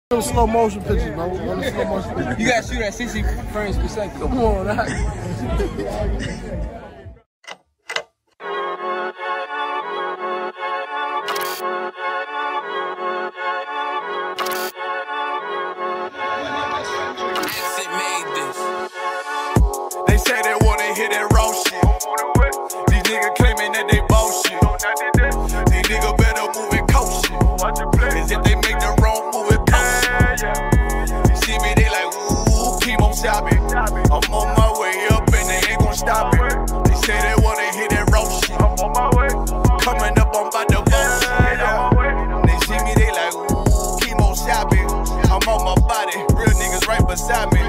Slow motion pictures, bro. Slow motion pictures. You gotta shoot at 60 frames per second. Come on, that. They say they wanna hit that raw shit. These niggas claiming that they bullshit. These niggas better move and coach shit. Cause if they make the wrong move and coach shit. You see me, they like, ooh, keep on stopping. I'm on my way up and they ain't gon' stop it. They say they wanna hit that raw shit. Coming up, I'm about to bust shit. They see me, they like, ooh, keep on stopping. I'm on my body, real niggas right beside me.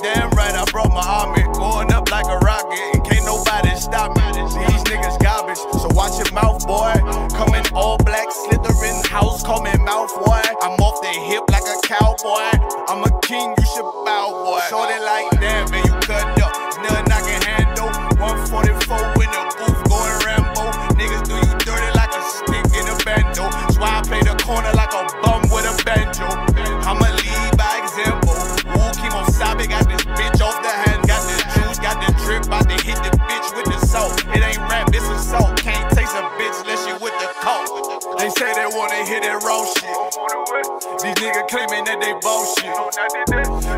Damn right, I brought my army, going up like a rocket, and can't nobody stop me. These niggas garbage, so watch your mouth, boy. Coming all black, slithering house, call me mouth, boy. I'm off the hip like a cowboy. I'm a king, you should bow, boy. Shorty like that, man, you cut up. Nothing I can handle. 144 in the booth, going Rambo. Niggas do you dirty like a stick in a bando. That's why I play the corner like a bum with a banjo. I'ma lead by example. Keep on sobbing, got this bitch off the hand, got the juice, got the drip, about to hit the bitch with the salt. It ain't rap, it's assault. Can't taste a bitch unless you with the coke. They say they wanna hit that raw shit. These niggas claiming that they bullshit.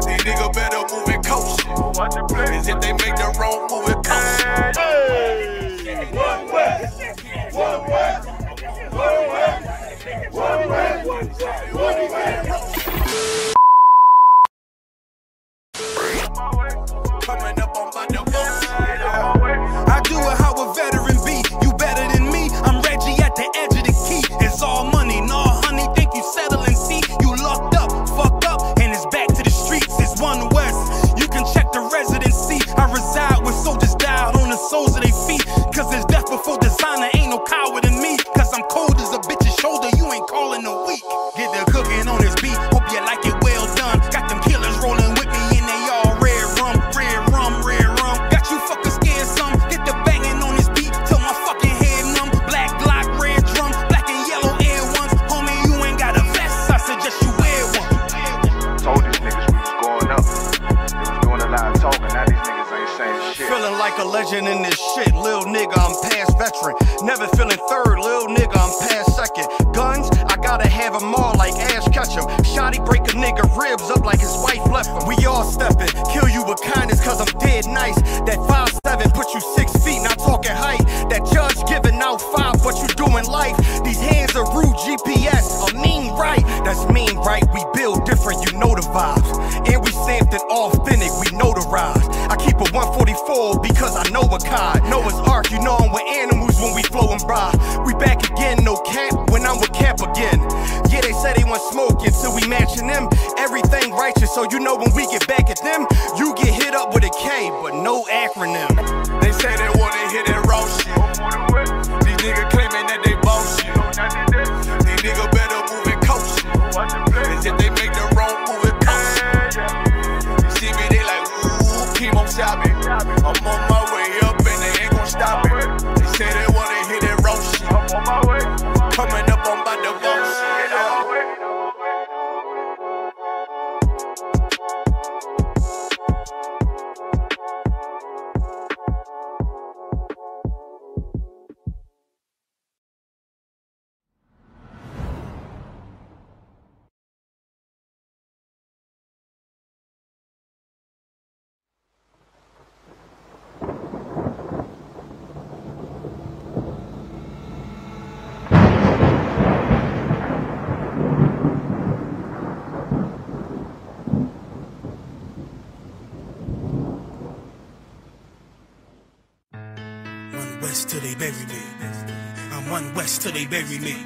These niggas better move and coach shit. Cause if they make the wrong move and coach shit. Hey! One West! One West! One West! One West! One West! Coming up on my I do it how a veteran be. You better than me. I'm Reggie at the edge of the key. It's all money, no honey. Think you settle and see. You locked up, fucked up, and it's back to the streets. It's One West. You can check the residency. I reside with soldiers died on the soles of their feet. Cause it's death before designer. Ain't no coward in me. Cause I'm cold as a bitch's shoulder. You ain't calling a week. Get the cooking on this beat. Hope you like it well done. Got them killers rolling with me and they all red rum. Got you fuckers scared some. Get the banging on this beat till my fucking head numb. Black Glock, red drum, black and yellow air ones. Homie, you ain't got a vest. I suggest you wear one. Told these niggas we was going up. They was doing a lot of talking. Now these niggas ain't saying shit. Feeling like a legend in this shit. Lil nigga, I'm past veteran. Never feeling third. Lil nigga, I'm past second. Guns, I gotta have them all like Ash Ketchum. Shotty break a nigga ribs up like his wife left him. We all stepping. Kill you with kindness cause I'm dead nice. That 5'7" put you 6 feet, not talking height. That judge giving out 5, but you doing life. These hands are rude GPS, a mean right. That's mean right, we build different, you know the vibes. And we stamped it authentic, we notarized. I keep a 144 because I know a kind. Noah's Ark, you know I'm with animals when we flowing by. We back again, no cap, when I'm with Cap again. Yeah, they say they want smoke until we matching them. Everything righteous, so you know when we get back at them, you get hit up with a K, but no acronym. They say they wanna hit that raw shit. These niggas claiming that they bullshit. These niggas better move and coach shit. Cause if they make the wrong move and coach shit. You see me, they like, ooh, keep on stopping. I'm on my way up and they ain't gon' stop it. They say they wanna hit that raw shit. Coming up, I'm about to bust shit. Till they bury me. I'm One West till they bury me.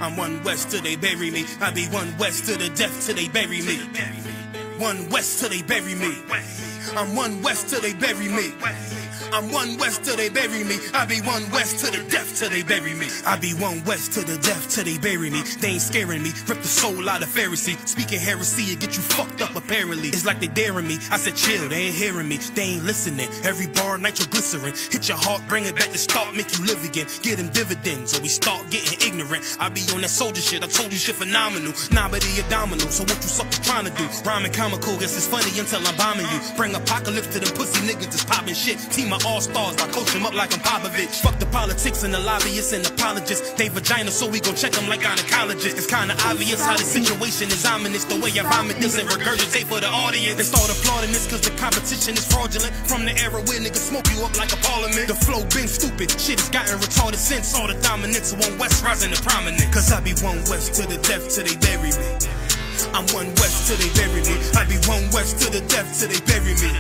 I'm One West till they bury me. I be One West to the death till they bury me. One West till they bury me. I'm One West till they bury me. I'm one West till they bury me. I be one West to the death till they bury me. I be one West to the death till they bury me. They ain't scaring me. Rip the soul out of Pharisee. Speaking heresy, it get you fucked up apparently. It's like they daring me. I said chill, they ain't hearing me. They ain't listening. Every bar nitroglycerin. Hit your heart, bring it back to start, make you live again. Get them dividends or we start getting ignorant. I be on that soldier shit. I told you shit phenomenal. Nah, but he a domino. So what you suckers trying to do? Rhyming comical, guess it's funny until I'm bombing you. Bring apocalypse to them pussy niggas that's popping shit. Team of all-stars, I coach them up like I'm Popovich. Fuck the politics and the lobbyists and apologists. They vagina, so we gon' check them like gynecologists. It's kinda obvious how the situation is ominous. The way I vomit this and regurgitate for the audience. They start applauding this cause the competition is fraudulent. From the era where niggas smoke you up like a parliament. The flow been stupid, shit has gotten retarded since. All the dominance of one West rising to prominence. Cause I be one West to the death till they bury me. I'm one West till they bury me. I be one West to the death till they bury me.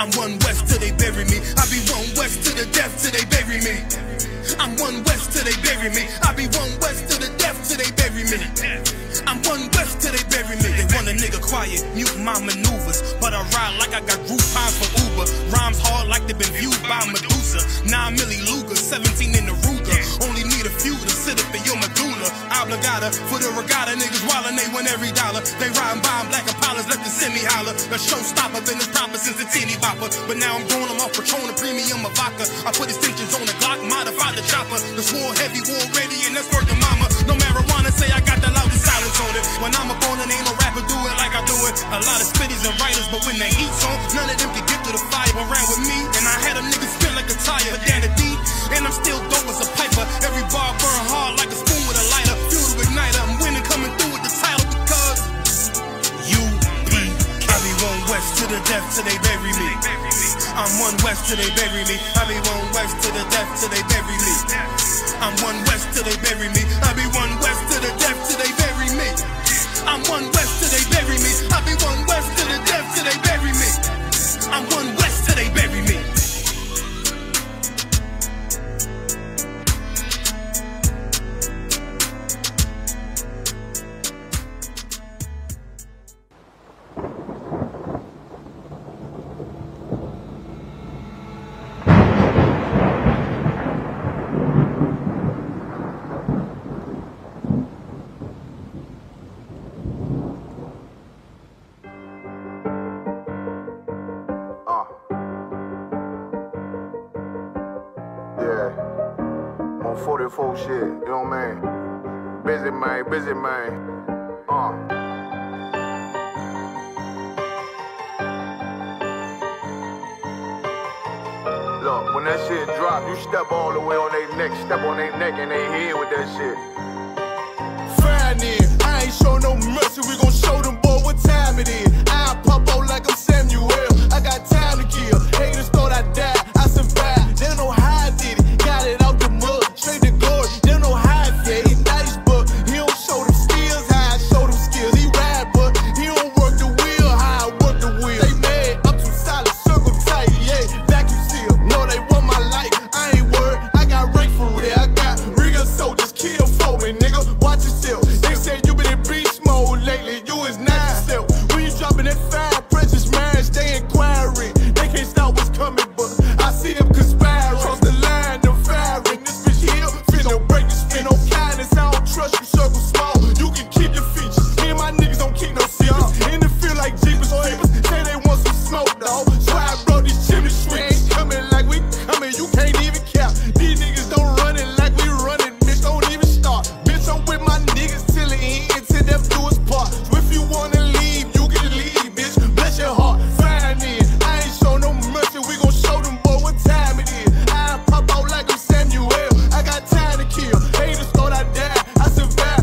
I'm one West till they bury me. I be one West to the death till they bury me. I'm one West till they bury me. I be one West to the death till they bury me. I'm one West till they bury me. They want a nigga quiet, mute my maneuvers, but I ride like I got Groupons for Uber. Rhymes hard like they been viewed by Medusa. 9 milli Luger, 17 in the Ruger. Only need a few to sit up in your medulla. Obligata for the regatta, niggas wildin', they win every dollar. They riding by black Impalas, let the semi holler. The showstopper been as proper since the teeny bopper. But now I'm going them off Patron, a premium of vodka. I put extensions on the Glock, modified the chopper. The swore heavy, war ready, and that's working mama. No marijuana, say I got the loudest silence on it. When I'm up on it, ain't no rapper do it like I do it. A lot of spitties and writers, but when the heat's on, none of them can get to the fire. Around with me, and I had a nigga spin like a tire. But down the deep, and I'm still dope as a piper. Every bar burn hard like a spoon with a lighter. Fuel to ignite, I'm winning, coming through with the title because U.P.K. I be one West to the death till they bury me. I'm one West till they bury me. I be one West to the death till they bury me. I'm one West till they bury me. I be one West to the death till they bury me. I'm one West till they bury me. I be one West to the death till they bury me. I'm one West till they bury me. Yeah, on 44 shit, you know what I mean? Busy man, busy man. Look, when that shit drop, you step all the way on their neck, step on their neck and they head with that shit. Fine in, I ain't show no mercy, we gon' show them boy what time it is. I pop out like I'm Samuel, I got time to kill. Haters thought I died, I survived. They don't know how I did it, got it out the mud, straight to glory. They don't know how I fed, he nice but he don't show them skills, how I show them skills. He ride but he don't work the wheel, how I work the wheel. They mad, I'm too solid, circle tight, yeah, vacuum seal. No, they want my life, I ain't worried, I got rank for real. I got real soldiers, kill for me, nigga, watch yourself. They say you been in beast mode lately, you is not yourself. When you dropping that fire, precious marriage, they inquiring. They can't stop what's coming, but I see them conspiring. Cross the line, them firing. This bitch here, finna break the spin. No kindness, I don't trust you, circle small. You can keep your features. Me and my niggas don't keep no secrets. In the field like Jeepers Creepers, say they want some smoke, dawg. So I brought these chimney sweeps. Ain't coming like we coming, you can't even cap. These niggas don't run it like we running, bitch, don't even start. Bitch, I'm with my niggas till the end, till death do us part. So if you wanna leave, you can leave, bitch, bless your heart. Fine in, I ain't show no mercy, we gon' show them boy what time it is. I pop out like I'm Samuel, I got time to kill. Haters thought I died, I survived.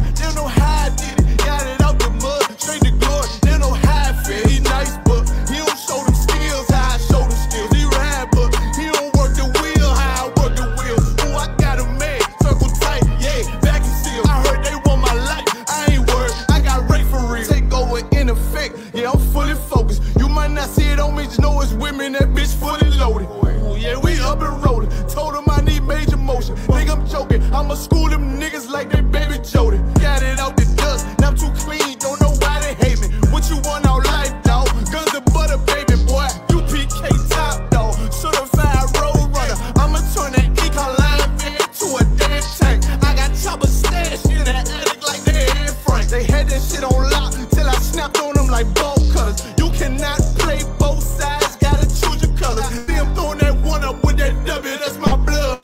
like bolt cutters. You cannot play both sides, gotta choose your colors. See him throwing that one up with that W, that's my blood.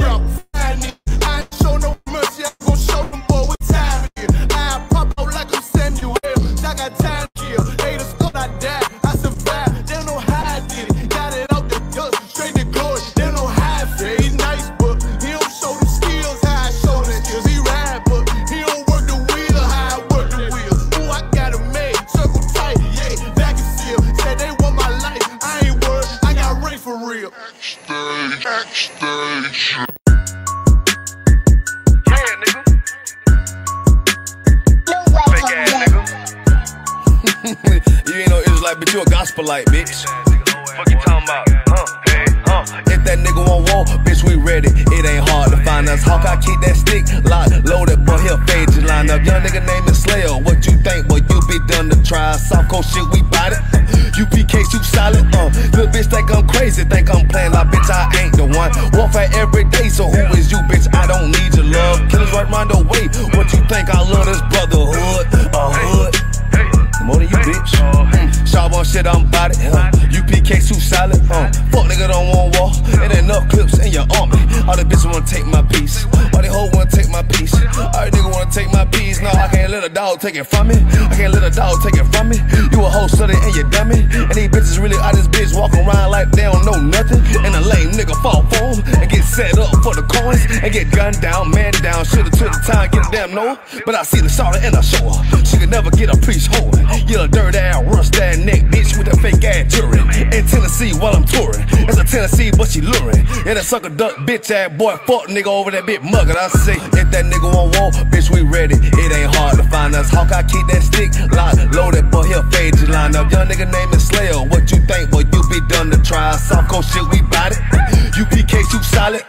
I ain't show no mercy, I'm gon' show them boy what time it is. I pop out like I'm Samuel, I got time to kill. Haters thought I died, I survived. They don't know how I did it. Got it out the dust, straight to glory. They don't know how I feel. He's nice, but he don't show the skills how I show the skills. He ride, but he don't work the wheel how I work the wheel. Ooh, I got it made, circle tight, yeah, back and seal. Said they want my life, I ain't worried, I got Ray for real. Backstage. You ain't no Israelite, but you a gospelite, bitch. Fuck you talking about? If that nigga want war, bitch, we ready. It ain't hard to find us. Hawk, I keep that stick locked, loaded, but he'll fade you line up. Young nigga named Slayer. What you think? Boy, you be done to try. South Coast shit, we bout it. U.P.K, soup solid. Little bitch think I'm crazy, think I'm playing like bitch, I ain't the one. Warfare every day, so who is you, bitch? I don't need your love. Killers right round the way. What you think? I love this brotherhood. Hood. More than you, bitch. Sharp on shit, I'm bout it. U.P.K soup solid. Fuck nigga don't want war. It ain't enough clips in your army. All the bitches wanna take my piece. All they hoes wanna take my piece. All the nigga wanna take my piece. No, I can't let a dog take it from me. I can't let a dog take it from me. You a hoe study and you dummy. And these bitches really out this bitch walking around like they don't know nothing. And a lame nigga fall for them and get set up for the coins and get gunned down, man down. Shoulda took the time, get a damn no. But I see the shawty and I show her. She could never get a priest holding. You a dirt ass, rust ass neck bitch with a fake ass jewelry. In Tennessee while I'm touring. It's a Tennessee, but she luring. Yeah, that sucker duck bitch ass boy, fuck nigga over that bit mugger. I say, if that nigga want war, bitch, we ready. It ain't hard to find us. Hawk, I keep that stick locked, loaded, but he'll fade you line up. Young nigga named Slayer. What you think? Boy, you be done to try. South Coast shit, we bout it. U.P.K soup solid.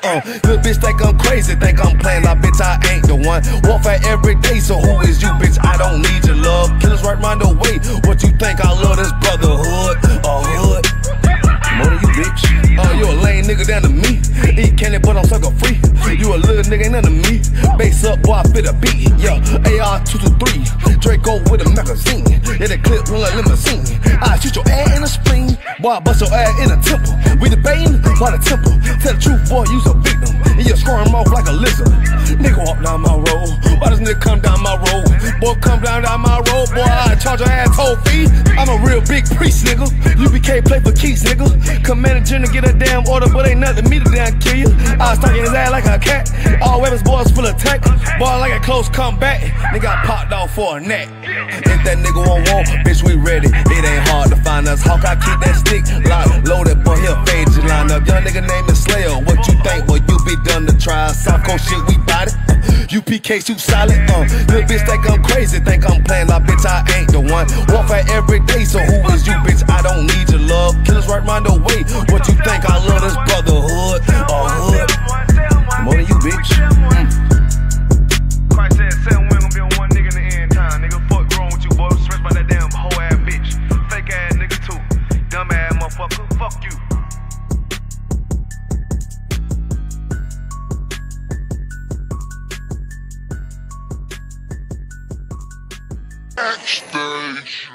Little bitch think I'm crazy, think I'm playing like bitch, I ain't the one. Warfare every day, so who is you, bitch? I don't need your love. Killers right round the way. What you think? I love this brotherhood. Hood. More than you, bitch. You a lame nigga down to me. Eat candy, but I'm sucker free. You a little nigga, ain't none of me. Base up, boy, I fit a beat. Yeah, AR-223. Draco with a magazine. Yeah, that clip run like limousine. I shoot your ass in the spring. Boy, I bust your ass in a temple. We debating by the temple. Tell the truth, boy, you's a victim. And you squirm off like a lizard. Nigga walk down my road. Why does nigga come down my road? Boy, come down my road. Boy, I charge your ass toll fee. I'm a real big priest, nigga. U.P.K play for keys, nigga. Commander General get a damn order, but ain't nothing me to damn kill you. I stuck in his ass like a cat. All weapons, boys full of tech. Boy, like a close comeback. Nigga got popped off for a neck. If that nigga want war, bitch, we ready. It ain't hard to find us. Hawk, I keep that stick locked, loaded, but he'll fade you line up. Young nigga named Slayer. What you think? Boy, you be done to try. South Coast shit, we bout it. U.P.K soup solid. Little bitch think I'm crazy, think I'm playing like bitch, I ain't the one. Warfare every day, so who is you, bitch? I don't need your love. Killers right round the way. What you think? I love this brotherhood. Hood. More than you, bitch. Christ said 7 women gonna be on one nigga in the end time. Nigga, fuck wrong with you, boy. Stressed by that damn hoe ass bitch. Fake ass nigga too. Dumb ass motherfucker. Fuck you. Backstage.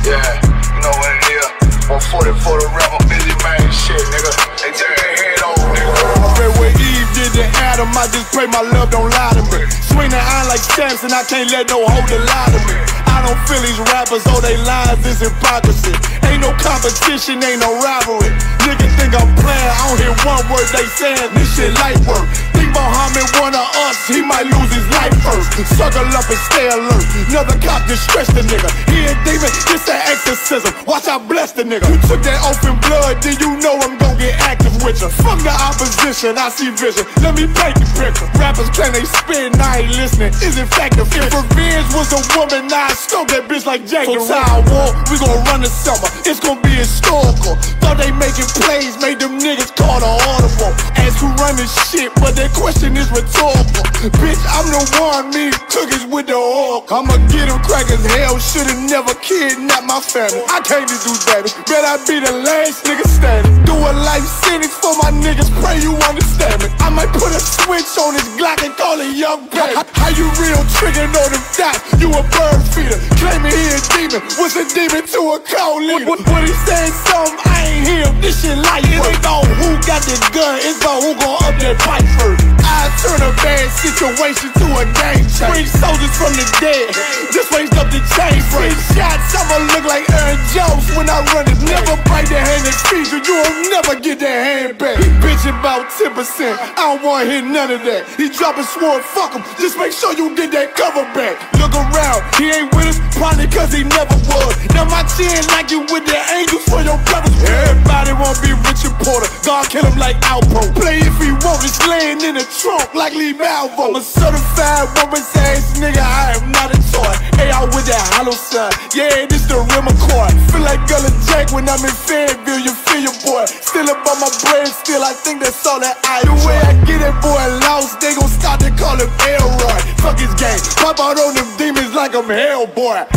Yeah, you know what it is. 140 for the rebel, busy man, shit, nigga. They take their head over, nigga. I bet where Eve did to Adam, I just pray my love don't lie to me. Swing the iron like Samson, I can't let no hoe to lie to me. I don't feel these rappers, oh they lies, this hypocrisy. Ain't no competition, ain't no rivalry. Niggas think I'm playing, I don't hear one word they saying, this shit light work. Think Muhammad one of us, he might lose his life first. Suckle up and stay alert, another cop just stretch the nigga. He a demon, this an exorcism, watch I bless the nigga. You took that open blood, then you know I'm gon' get active with you. Fuck the opposition, I see vision, let me paint the picture. Rappers claim they spit, I ain't listening, is in fact the If revenge was a woman, I stroke that bitch like Jack the Ripper. Tower War, we gon' run the summer, it's gon' be historical. Thought they making plays, made them niggas call the audible. As who run this shit, but that question is rhetorical. Bitch, I'm the one, me cookies with the oil. I'ma get them crackers, hell, should've never kidnapped my family. I can't just do that, bet I be the last nigga standing. Do a life sentence for my niggas, pray you understand me. I might put a switch on this Glock and call it young baby. How you real trigger know them dots? You a bird feeder, claiming he a demon. What's a demon to a cold leader? What he saying something, I ain't hear him. This shit life. It ain't about who got the gun, it's about who gon' up that pipe first. I turn a bad situation to a game changer. Bring soldiers from the dead, just raised up the chain. Free shots, I'ma look like Aaron Jones when I run it. Never bite the hand and feed you, you'll never get that hand back. Bitch about 10%, I don't wanna hear none of that. He dropping sword, fuck him, just make sure you get that cover back. Look around, he ain't with us, probably cause he never was. Now my chin like you with the angels for your brothers. Everybody wanna be Richard Porter, God kill him like Alpo. Play if he want, it's laying in the trunk like Lee Malvo. I'm a certified woman's ass nigga, I am not a toy. Hey, I with that hollow sign, yeah, this the rim accord. Feel like Gullah Jack when I'm in Fayetteville, you feel your boy. Still up on my brain, still I think that's all that I do. The way I get it, boy, lost, they gon' start to call him Elroy. Fuck his game, pop out on them demons like I'm Hellboy.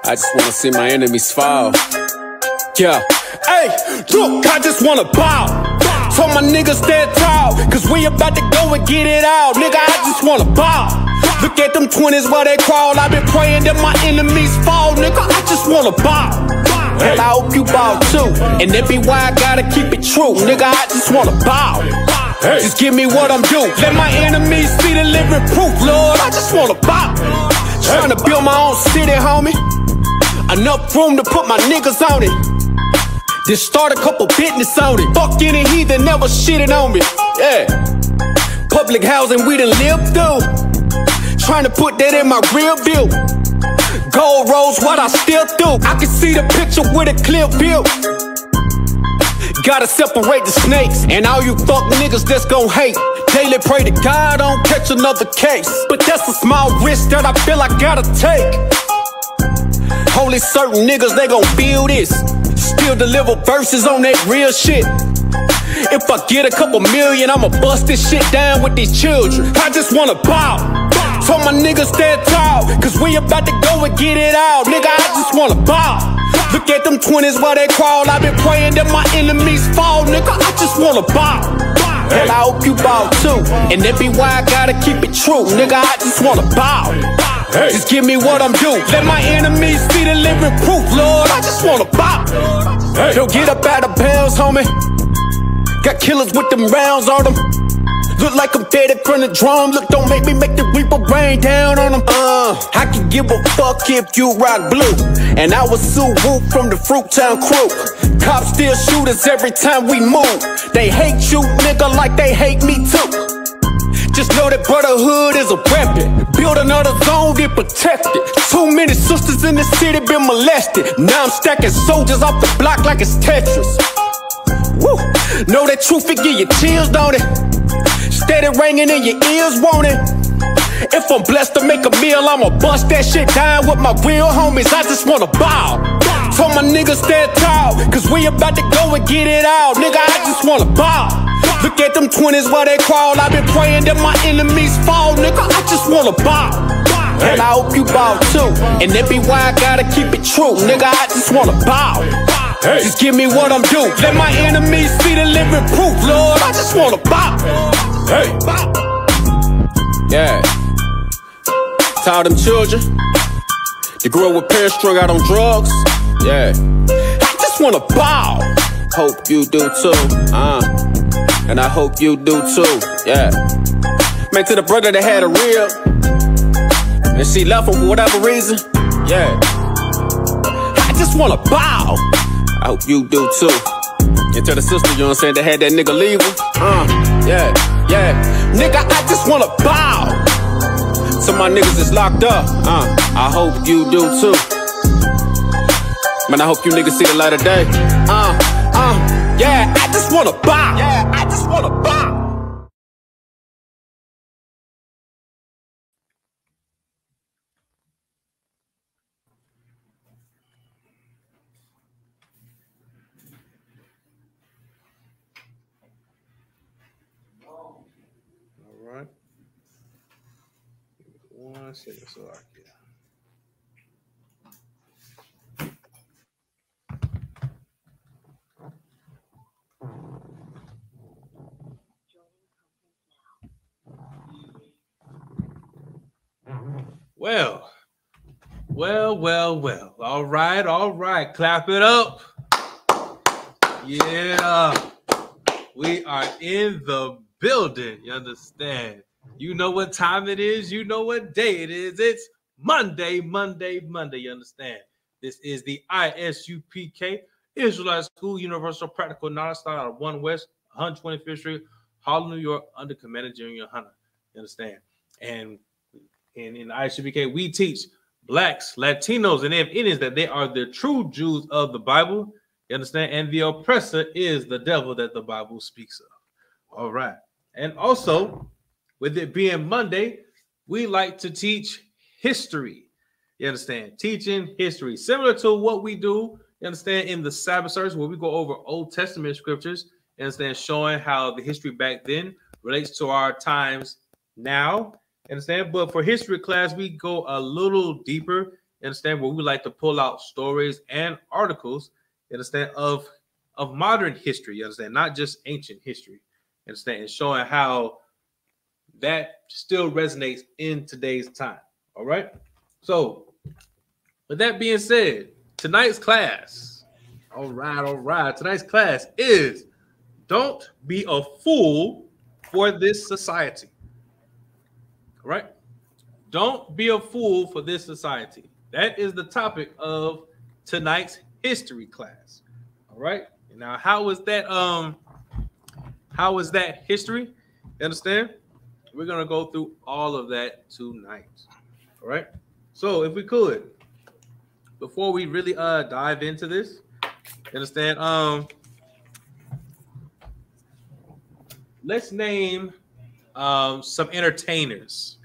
I just wanna see my enemies fall. Yeah. Hey, look, I just wanna bow. Told my niggas stand tall, cause we about to go and get it out. Nigga, I just wanna bow. Look at them 20s where they crawl. I've been praying that my enemies fall. Nigga, I just wanna bow. Hell, I hope you bow too. And that be why I gotta keep it true. Nigga, I just wanna bow. Just give me what I'm due. Let my enemies see the living proof, Lord. I just wanna bow. Trying to build my own city, homie. Enough room to put my niggas on it. Then start a couple business on it. Fuck any heathen, never shitted on me. Yeah. Public housing we done lived through. Trying to put that in my real view. Gold rolls, what I still do. I can see the picture with a clear view. Gotta separate the snakes and all you fuck niggas that's gon' hate. Daily pray to God I don't catch another case. But that's a small risk that I feel I gotta take. Only certain niggas, they gon' feel this. Still deliver verses on that real shit. If I get a couple million, I'ma bust this shit down with these children. I just wanna bow. Told my niggas stand tall, cause we about to go and get it out. Nigga, I just wanna bow. Look at them 20s where they crawl. I've been praying that my enemies fall. Nigga, I just wanna bow. Hell, I hope you bow too. And that be why I gotta keep it true. Nigga, I just wanna bow. Just give me what I'm due. Let my enemies see the living proof, Lord. I just wanna bow. Don't get up out of bounds, homie. Got killers with them rounds on them. Look like I'm fed from the drum. Look, don't make me make the reaper rain down on them. I can give a fuck if you rock blue. And I was Sue Woo from the Fruit Town crew. Cops still shoot us every time we move. They hate you, nigga, like they hate me too. Just know that brotherhood is a weapon. Build another zone, get protected. Too many sisters in the city been molested. Now I'm stacking soldiers off the block like it's Tetris. Woo. Know that truth, it give you chills, don't it? Steady ringing in your ears, won't it? If I'm blessed to make a meal, I'ma bust that shit down with my real homies. I just wanna bow. Told my niggas stand tall, cause we about to go and get it out. Nigga, I just wanna bow. Look at them 20s where they crawl. I've been praying that my enemies fall. Nigga, I just wanna bow. Hell, I hope you bow too. And that be why I gotta keep it true. Nigga, I just wanna bow. Just give me what I'm due. Let my enemies see the living proof, Lord. I just wanna bow. Yeah. To all them children that grew up with parents strung out on drugs. Yeah. I just wanna bow. Hope you do too. And I hope you do too. Yeah. Man, to the brother that had a rib and she left him for whatever reason. Yeah. I just wanna bow. I hope you do too. And tell the sister, you know what I'm saying, they had that nigga leave her. Yeah. Nigga, I just wanna bow to my niggas that's locked up. I hope you do too. Man, I hope you niggas see the light of day. Yeah, I just wanna bow. Yeah, I just wanna bow. All right. 1 second, so I can. Well. All right. Clap it up. Yeah. We are in the building. You understand? You know what time it is. You know what day it is. It's Monday. You understand? This is the I.S.U.P.K. Israelite School Universal Practical Knowledge, started out of 1 West, 125th Street, Harlem, New York, under Commander General Yahanna. You understand? And in the I.S.U.P.K, we teach Blacks, Latinos, and Indians that they are the true Jews of the Bible. You understand? And the oppressor is the devil that the Bible speaks of. All right. And also, with it being Monday, we like to teach history. You understand? Teaching history. Similar to what we do, you understand, in the Sabbath service, where we go over Old Testament scriptures, you understand, showing how the history back then relates to our times now. Understand? But for history class, we go a little deeper. Understand? Where we like to pull out stories and articles. Understand? Of modern history. You understand? Not just ancient history. Understand? And showing how that still resonates in today's time. All right. So, with that being said, tonight's class. All right. Tonight's class is "Don't Be a Fool for This Society." All right. Don't be a fool for this society. That is the topic of tonight's history class. All right. Now, how is that history? You understand? We're gonna go through all of that tonight. All right. So if we could, before we really dive into this, you understand? Let's name some entertainers,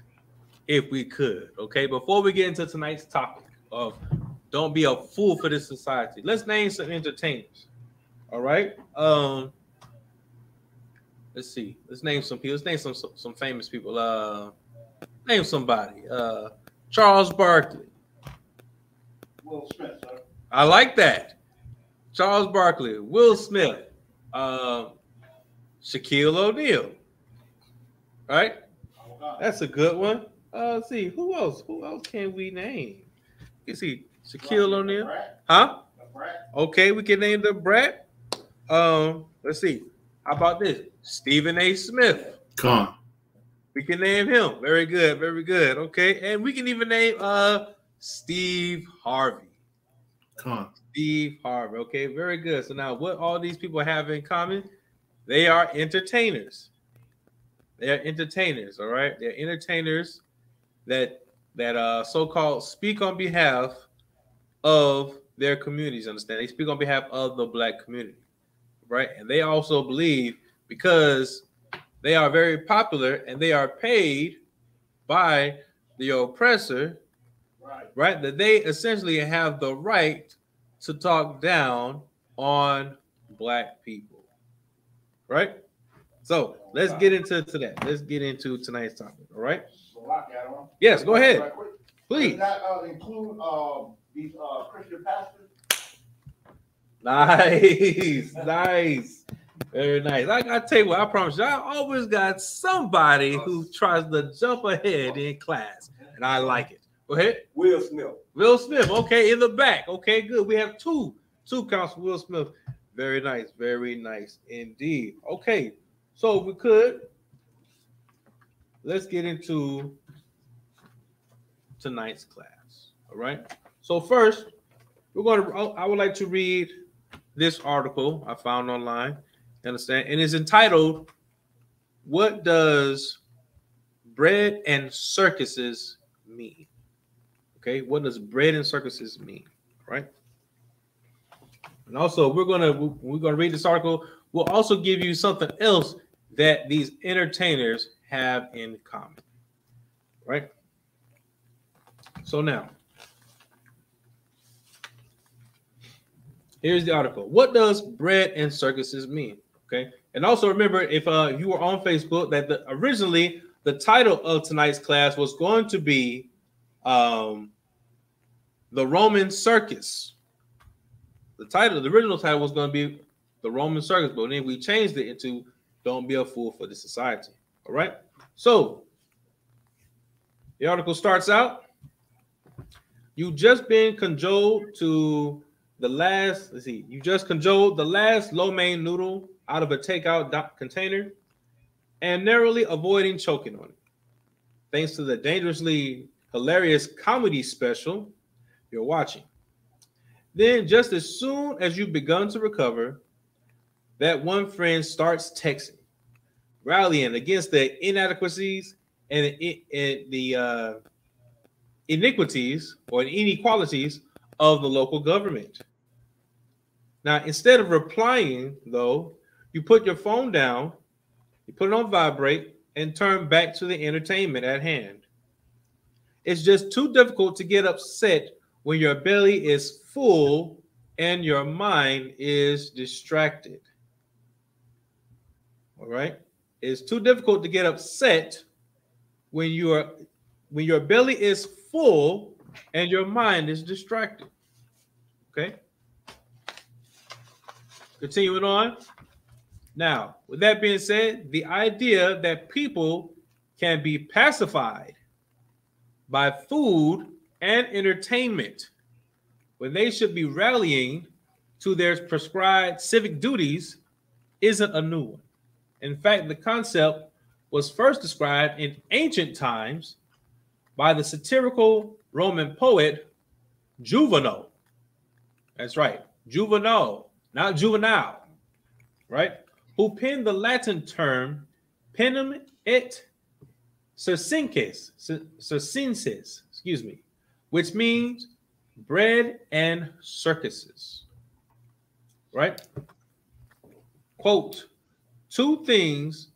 if we could. Okay, before we get into tonight's topic of don't be a fool for this society, let's name some entertainers. All right. Let's see. Let's name some people. Let's name some famous people. Name somebody. Charles Barkley. Will Smith, sir. I like that. Charles Barkley, Will Smith, Shaquille O'Neal. Right? That's a good one. Let's see. Who else? Who else can we name? You see, Shaquille O'Neal. Huh? Okay, we can name the Brat. Let's see. How about this? Stephen A. Smith. Come on. We can name him. Very good. Very good. Okay. And we can even name Steve Harvey. Come on. Steve Harvey. Okay, very good. So now what all these people have in common? They are entertainers. They are entertainers, all right? They're entertainers that so-called speak on behalf of their communities, understand? They speak on behalf of the Black community, right? And they also believe, because they are very popular and they are paid by the oppressor, right? That they essentially have the right to talk down on Black people, right? So let's get into that. Let's get into tonight's topic, all right? Yes, go ahead. Please. Does that include these Christian pastors? Nice. Very nice. I gotta tell you what, I promise you, I always got somebody who tries to jump ahead in class, and I like it. Go ahead. Will Smith. Will Smith. Okay, in the back. Okay, good. We have two counts for Will Smith. Very nice indeed. Okay, so if we could, let's get into tonight's class. All right. So first, I would like to read this article I found online. You understand? And it's entitled, "What Does Bread and Circuses Mean?" Okay, what does bread and circuses mean? Right? And also, we're gonna read this article. We'll also give you something else that these entertainers have in common. Right? So now, here's the article. What does bread and circuses mean? Okay. And also remember, if you were on Facebook, that originally the title of tonight's class was going to be the Roman Circus. The original title was going to be the Roman Circus, but then we changed it into "Don't Be a Fool for the Society." All right. So the article starts out. You just been cajoled to the last. Let's see. You just cajoled the last lo mein noodle out of a takeout container and narrowly avoiding choking on it, thanks to the dangerously hilarious comedy special you're watching. Then, just as soon as you've begun to recover, that one friend starts texting, rallying against the inadequacies and the iniquities or inequalities of the local government. Now, instead of replying, though, you put your phone down, you put it on vibrate, and turn back to the entertainment at hand. It's just too difficult to get upset when your belly is full and your mind is distracted. All right? It's too difficult to get upset when your belly is full and your mind is distracted. Okay? Continuing on. Now, with that being said, the idea that people can be pacified by food and entertainment when they should be rallying to their prescribed civic duties isn't a new one. In fact, the concept was first described in ancient times by the satirical Roman poet Juvenal. That's right, Juvenal, not juvenile, right? Who penned the Latin term penem et circenses, which means bread and circuses, right? Quote, two things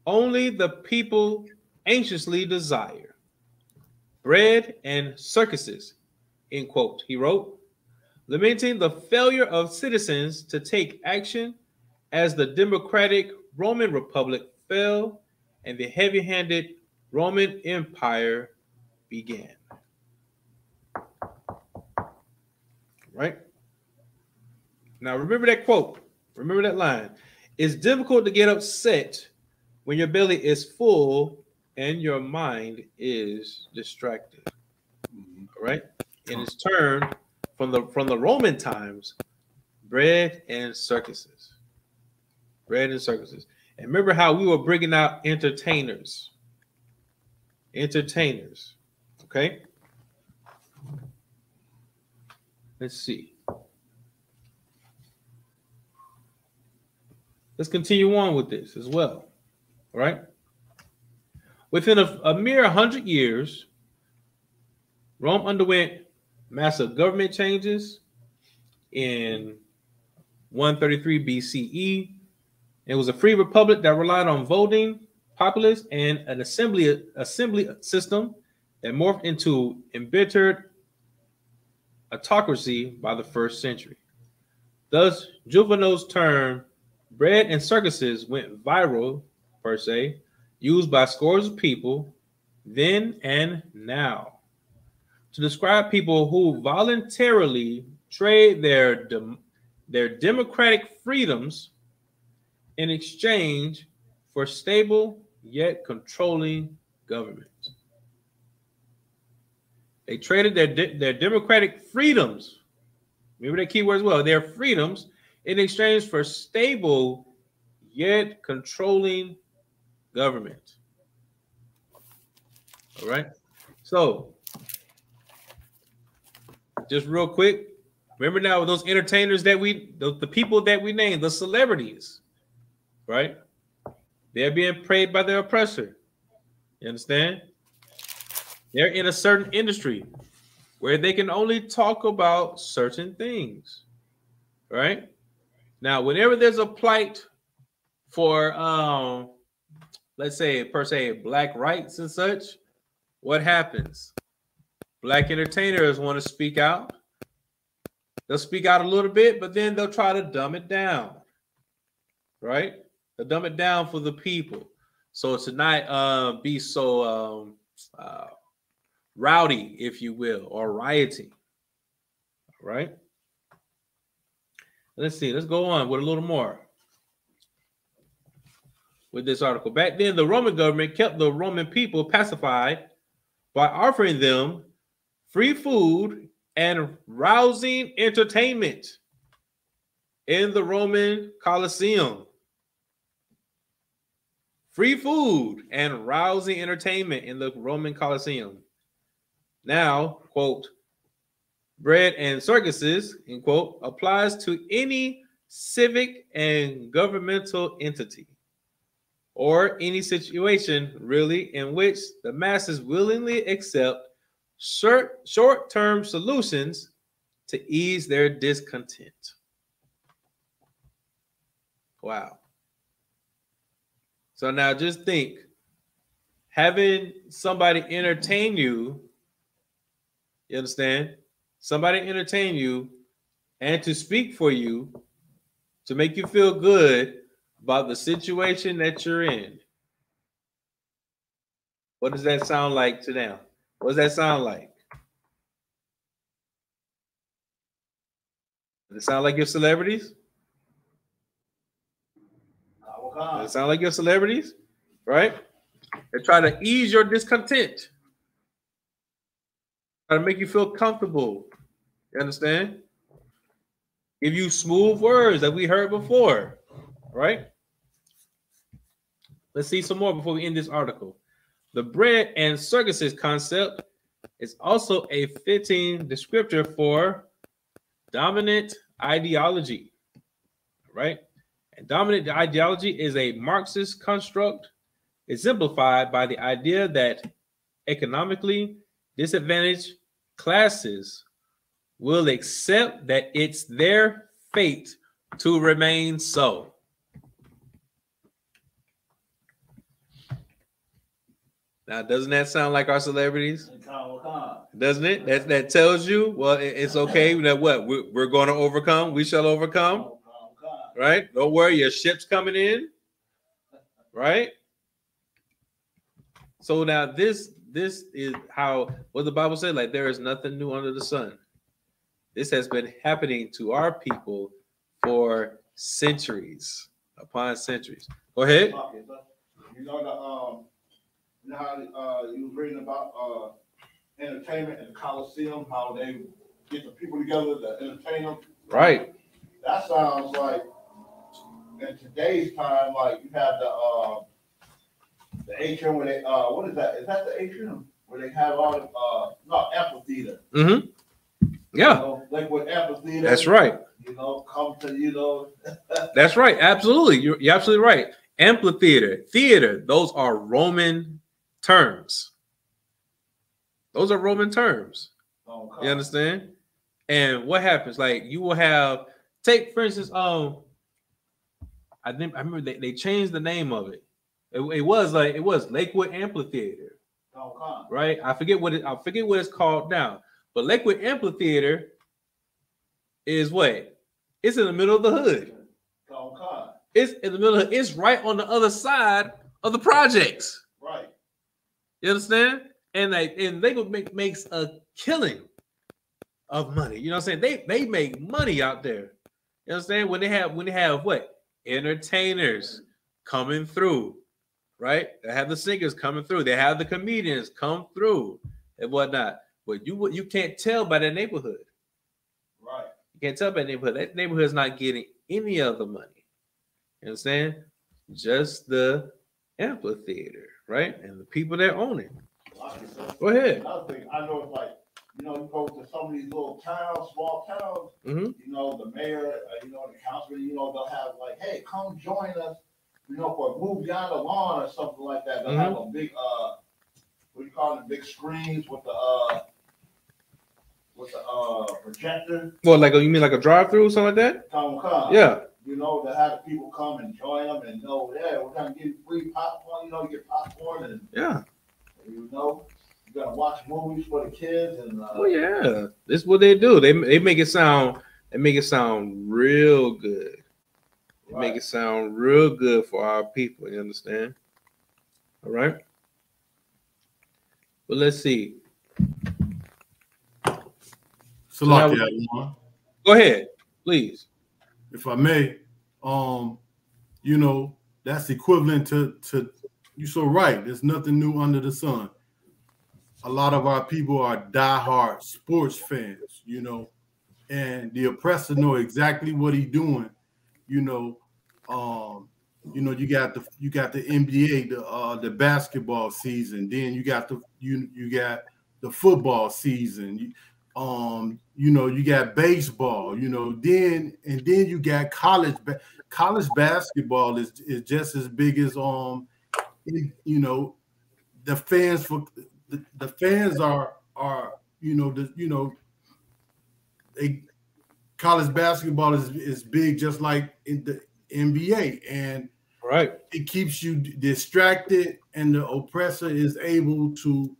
only the people anxiously desire, bread and circuses, end quote, he wrote, lamenting the failure of citizens to take action as the democratic Roman Republic fell and the heavy-handed Roman Empire began. Right? Now, remember that quote. Remember that line. It's difficult to get upset when your belly is full and your mind is distracted. All right? And it's termed from the Roman times, bread and circuses. Bread and circuses. And remember how we were bringing out entertainers. Entertainers. Okay? Let's see. Let's continue on with this as well. All right? Within a mere 100 years, Rome underwent massive government changes in 133 BCE. It was a free republic that relied on voting, populace, and an assembly system that morphed into embittered autocracy by the first century. Thus, Juvenal's term bread and circuses went viral, per se, used by scores of people then and now to describe people who voluntarily trade their democratic freedoms in exchange for stable yet controlling governments. They traded their democratic freedoms, remember that key word as well, their freedoms, in exchange for stable yet controlling government. All right. So, just real quick, Remember now those entertainers that the people that we named, the celebrities, right? They're being paid by their oppressor. You understand? They're in a certain industry where they can only talk about certain things, right? Now, whenever there's a plight for, let's say, per se, black rights and such, what happens? Black entertainers want to speak out. They'll speak out a little bit, but then they'll try to dumb it down, right? They'll dumb it down for the people. So to not be so rowdy, if you will, or rioting, right? Let's see. Let's go on with a little more with this article. Back then, the Roman government kept the Roman people pacified by offering them free food and rousing entertainment in the Roman Colosseum. Free food and rousing entertainment in the Roman Colosseum. Now, quote, bread and circuses, end quote, applies to any civic and governmental entity or any situation really in which the masses willingly accept short-term solutions to ease their discontent. Wow. So now just think, having somebody entertain you, you understand? Somebody entertain you and to speak for you to make you feel good about the situation that you're in. What does that sound like to them? What does that sound like? Does it sound like your celebrities? Does it sound like your celebrities? Right? They try to ease your discontent. Try to make you feel comfortable. You understand? Give you smooth words that we heard before. Right? Let's see some more before we end this article. The bread and circuses concept is also a fitting descriptor for dominant ideology, right? And dominant ideology is a Marxist construct exemplified by the idea that economically disadvantaged classes will accept that it's their fate to remain so. Now, doesn't that sound like our celebrities? Doesn't it? That tells you, well, it's okay. That what we're going to overcome. We shall overcome. Right? Don't worry, your ship's coming in. Right? So now this is how what the Bible said. Like there is nothing new under the sun. This has been happening to our people for centuries upon centuries. Go ahead. You know how you was reading about entertainment in the Coliseum, how they get the people together to entertain them. Right. That sounds like in today's time, like you have the atrium where they what is that? Is that the atrium where they have all the not amphitheater? Mm-hmm. Yeah. You know, like with amphitheater. That's right. You know, come to That's right. Absolutely. You're absolutely right. Amphitheater, theater, those are Roman terms. Those are Roman terms. Okay. You understand? And what happens? Like you will have, take for instance, I remember they changed the name of it. It was Lakewood Amphitheater. Okay. Right? I forget what it's called now. But Lakewood Amphitheater is what? It's in the middle of the hood. Okay. It's in the middle of it's right on the other side of the projects. Right. You understand? And Lakewood makes a killing of money. You know what I'm saying? They make money out there. You understand? When they have what? Entertainers coming through, right? They have the singers coming through. They have the comedians come through and whatnot. But you can't tell by that neighborhood. Right. You can't tell by that neighborhood. That neighborhood's not getting any of the money. You understand? Just the amphitheater, right? And the people that own it. Go ahead. Another thing, I know it's like you know, you go to some of these little towns, small towns, Mm-hmm. you know, the mayor, you know, the councilman, you know, they'll have like, hey, come join us, you know, for a movie on the lawn or something like that. They'll have a big, what do you call it, big screens with the projector. Well, like you mean like a drive-through or something like that? Come. Yeah. You know, to have people come and join them and know, yeah, we're gonna give you free popcorn. You know, you get popcorn and Yeah. you know, you gotta watch movies for the kids and. Oh yeah, this is what they do. They make it sound. They make it sound real good. They make it sound real good for our people. You understand? All right. But let's see. So go ahead, please. If I may, you know, that's equivalent to you're so right. There's nothing new under the sun. A lot of our people are diehard sports fans, you know, and the oppressor know exactly what he's doing. You know, you got the NBA, the basketball season. Then you got the football season. You know, you got baseball. You know, then you got college basketball is just as big as you know, the fans for. The fans are college basketball is big, just like in the NBA, and it keeps you distracted, and the oppressor is able to,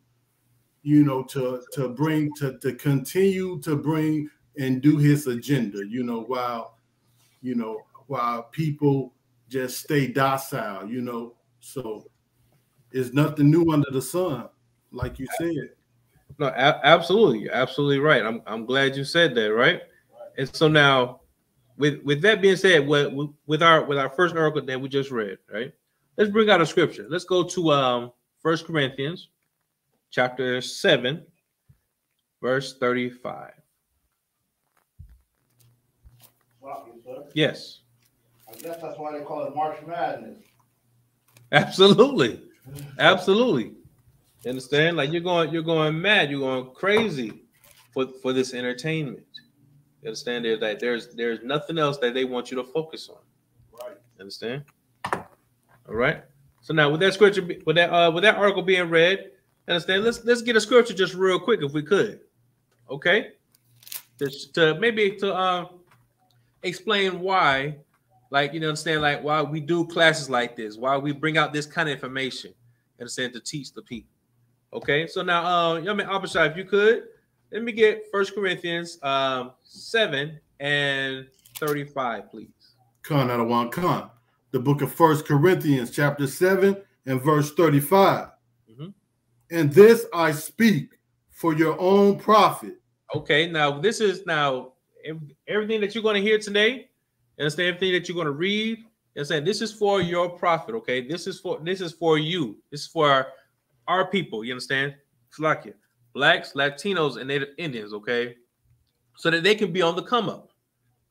you know, to continue to bring and do his agenda, you know, while people just stay docile, you know. So there's nothing new under the sun. Like you said. No, absolutely. You're absolutely right. I'm glad you said that, right? And so now, with that being said, with our first article that we just read, right? Let's bring out a scripture. Let's go to 1 Corinthians chapter 7, verse 35. Yes. I guess that's why they call it March Madness. Absolutely. Absolutely. You understand? Like you're going mad, you're going crazy for this entertainment. You understand? That there's nothing else that they want you to focus on. Right. You understand? All right. So now with that scripture, with that article being read, understand? Let's get a scripture just real quick if we could. Okay. Just to explain why, like, you know, understand, like why we do classes like this, why we bring out this kind of information, understand, to teach the people. Okay, so now, I mean, Abishai, if you could, let me get 1 Corinthians 7 and 35, please. Khan. The book of 1 Corinthians, chapter 7 and verse 35. And this I speak for your own profit. Okay, now this is everything that you're going to hear today, understand, everything that you're going to read, understand, this is for your profit. Okay, this is for you. This is for our people, you understand? Slakia, blacks, Latinos, and Native Indians, okay? So that they can be on the come up.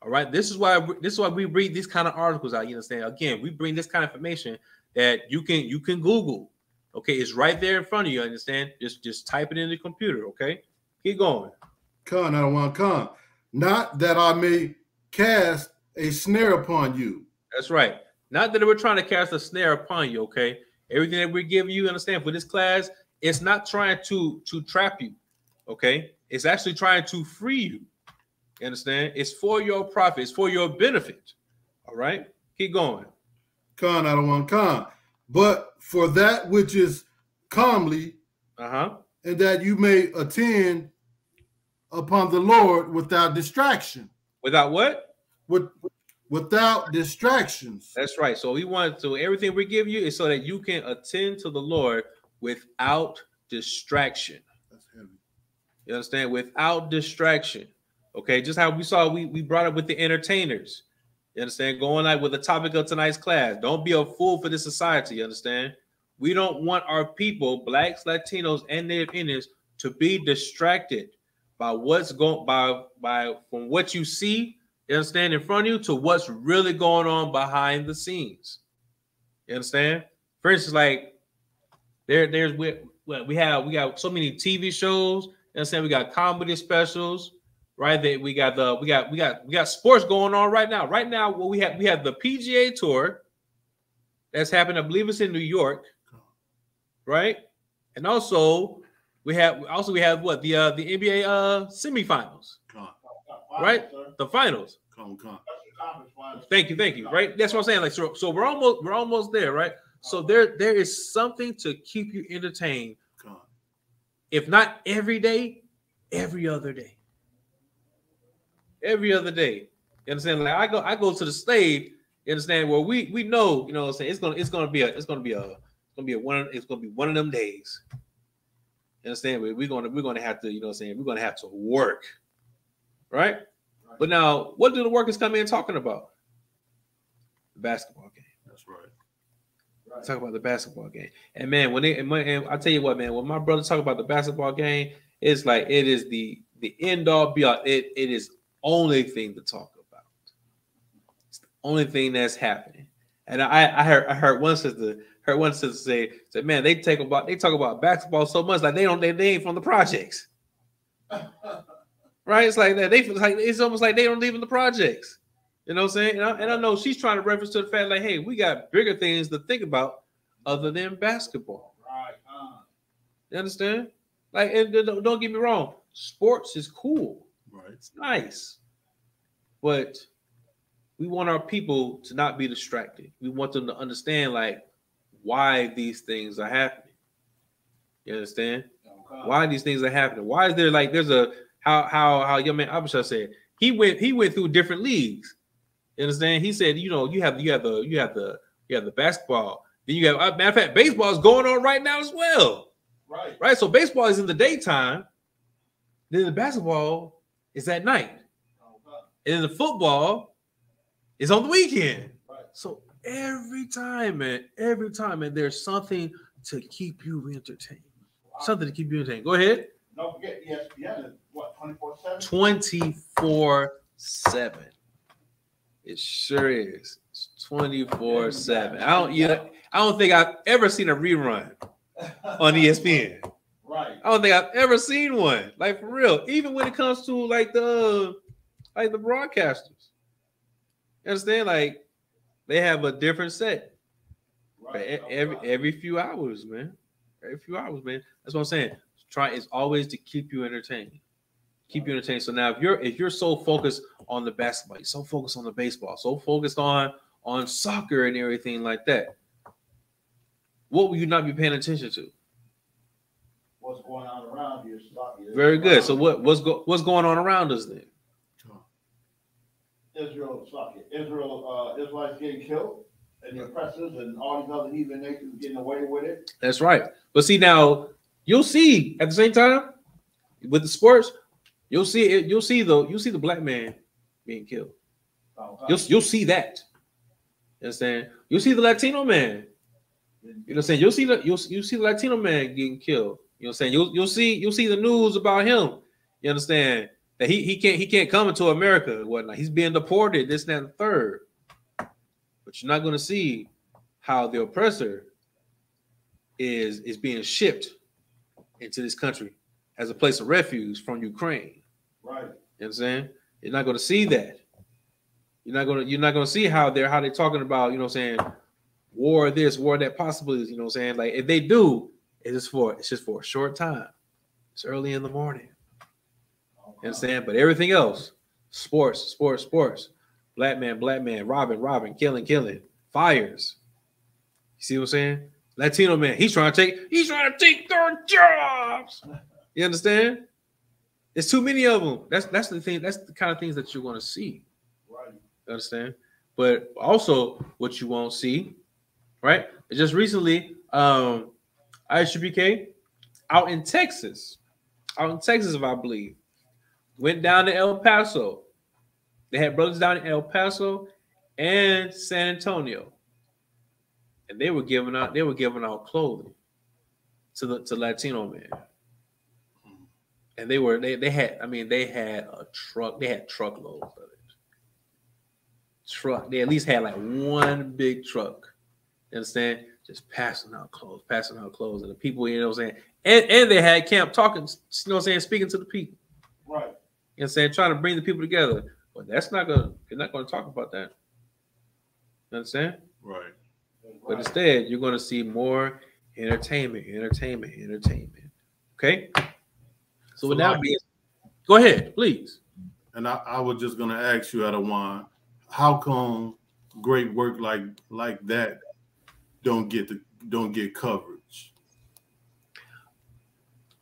All right. This is why we read these kind of articles out. You understand? Again, we bring this kind of information that you can Google. Okay, it's right there in front of you. Understand? Just type it in the computer. Okay, keep going. Khan. Not that I may cast a snare upon you. That's right. Not that we're trying to cast a snare upon you. Okay. Everything that we give you, understand, for this class, it's not trying to trap you, okay? It's actually trying to free you. You understand? It's for your profit. It's for your benefit. All right? Keep going. Khan. But for that which is calmly, and that you may attend upon the Lord without distraction. Without what? Without distractions. That's right. So everything we give you is so that you can attend to the Lord without distraction. That's heavy. You understand? Without distraction. Okay, just how we saw we brought up with the entertainers. You understand? Going like with the topic of tonight's class. Don't be a fool for this society. You understand? We don't want our people, blacks, Latinos, and Native Indians, to be distracted by what's going by from what you see. You understand, in front of you, to what's really going on behind the scenes. You understand? For instance, like we got so many TV shows. You You understand? We got comedy specials, right? That we got sports going on right now. Right now, what we have the PGA Tour that's happening. I believe it's in New York, right? And also we have what the NBA semifinals, right? The finals. Thank you. Right, that's what I'm saying. Like, so we're almost there, right? So there is something to keep you entertained. If not every day, every other day. Every other day. You understand? Like I go to the slave. You understand? Where we know, you know what I'm saying, it's gonna be one of them days. You understand? We're gonna have to, you know what I'm saying, we're gonna have to work. Right? But now, what do the workers come in talking about? The basketball game. That's right. Talk about the basketball game. And man, and I tell you what, man, when my brothers talk about the basketball game, it's like it is the end all be all. It is only thing to talk about. It's the only thing that's happening. And I heard one sister say, man, they talk about basketball so much like they ain't from the projects. Right? It's like that. It's almost like they don't live in the projects. You know what I'm saying? And I know she's trying to reference to the fact like, hey, we got bigger things to think about other than basketball. Right. You understand? Like, and don't get me wrong, sports is cool. Right. It's nice. But we want our people to not be distracted. We want them to understand like why these things are happening. You understand? Okay. Why these things are happening? Why is there like there's a how young man Abishai said he went through different leagues. You understand? He said, you know, you have the basketball. Then you have, matter of fact, baseball is going on right now as well. Right. So baseball is in the daytime. Then the basketball is at night. And then the football is on the weekend. Right. So every time, man, there's something to keep you entertained. Wow. Something to keep you entertained. Go ahead. Don't forget ESPN is what, 24/7? 24/7. It sure is. It's 24/7. I don't think I've ever seen a rerun on ESPN. Right. I don't think I've ever seen one. Like for real. Even when it comes to like the broadcasters. You understand? Like they have a different set. Right. Every few hours, man. Every few hours, man. That's what I'm saying. It's always to keep you entertained. Keep you entertained. So now if you're so focused on the basketball, you're so focused on the baseball, so focused on soccer and everything like that, what will you not be paying attention to? What's going on around you? Very good. So what's going on around us then? Israelites getting killed, and the oppressors and all these other heathen nations getting away with it. That's right. But see now, you'll see at the same time with the sports. You'll see it. You'll see the black man being killed. You'll see that. You understand? You'll see the Latino man. You know what I'm saying? You'll see the Latino man getting killed. You know what I'm saying? You'll see the news about him. You understand that he can't come into America and whatnot. He's being deported. This, that, and the third. But you're not going to see how the oppressor is being shipped into this country as a place of refuge from Ukraine. Right. You know what I'm saying? You're not going to see that. You're not going to see how they're talking about, you know what I'm saying, war this, war that possibly is, you know what I'm saying? Like if they do, it's just for a short time. It's early in the morning. You understand? But everything else, sports. Black man, robbing, killing, fires. You see what I'm saying? Latino man, he's trying to take their jobs. You understand? There's too many of them. That's the thing. That's the kind of things that you're going to see. Right. You understand? But also, what you won't see, right? Just recently, I.S.U.P.K. out in Texas, if I believe, went down to El Paso. They had brothers down in El Paso and San Antonio, and they were giving out clothing to Latino men. And they had a truck. They had truckloads of it. They at least had like one big truck. You understand? just passing out clothes, and the people, you know what I'm saying, and they had camp talking, you know what I'm saying, speaking to the people, Right. You know what I'm saying, trying to bring the people together. But that's not gonna, you're not gonna talk about that. You understand? Right. But instead, you're gonna see more entertainment. Okay. So with that being, go ahead, please. And I was just gonna ask you, Adawan, how come great work like that don't get coverage?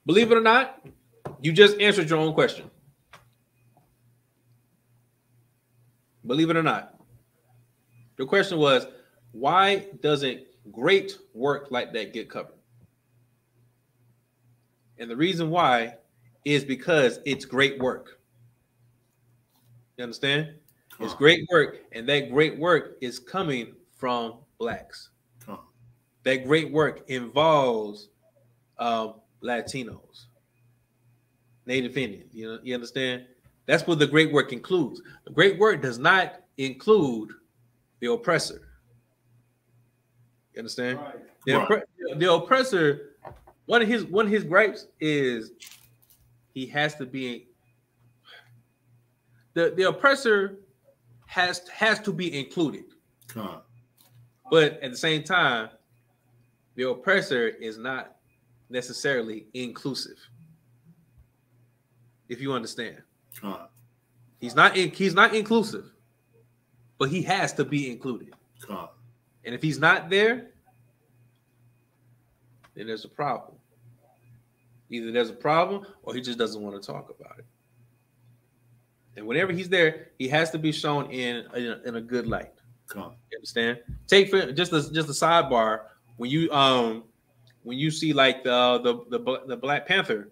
Believe it or not, you just answered your own question. Believe it or not, your question was, why doesn't great work like that get covered? And the reason why is because it's great work. You understand? It's great work, and that great work is coming from blacks. That great work involves Latinos, Native Indians. You understand? That's what the great work includes. The great work does not include the oppressor. You understand? Right. The oppressor, one of his gripes is he has to be the oppressor has to be included. But at the same time, the oppressor is not necessarily inclusive. If you understand. He's not inclusive, but he has to be included. And if he's not there, then there's a problem. Either there's a problem or he just doesn't want to talk about it. And whenever he's there, he has to be shown in a good light. You understand? Take for just a sidebar, when you see like the Black Panther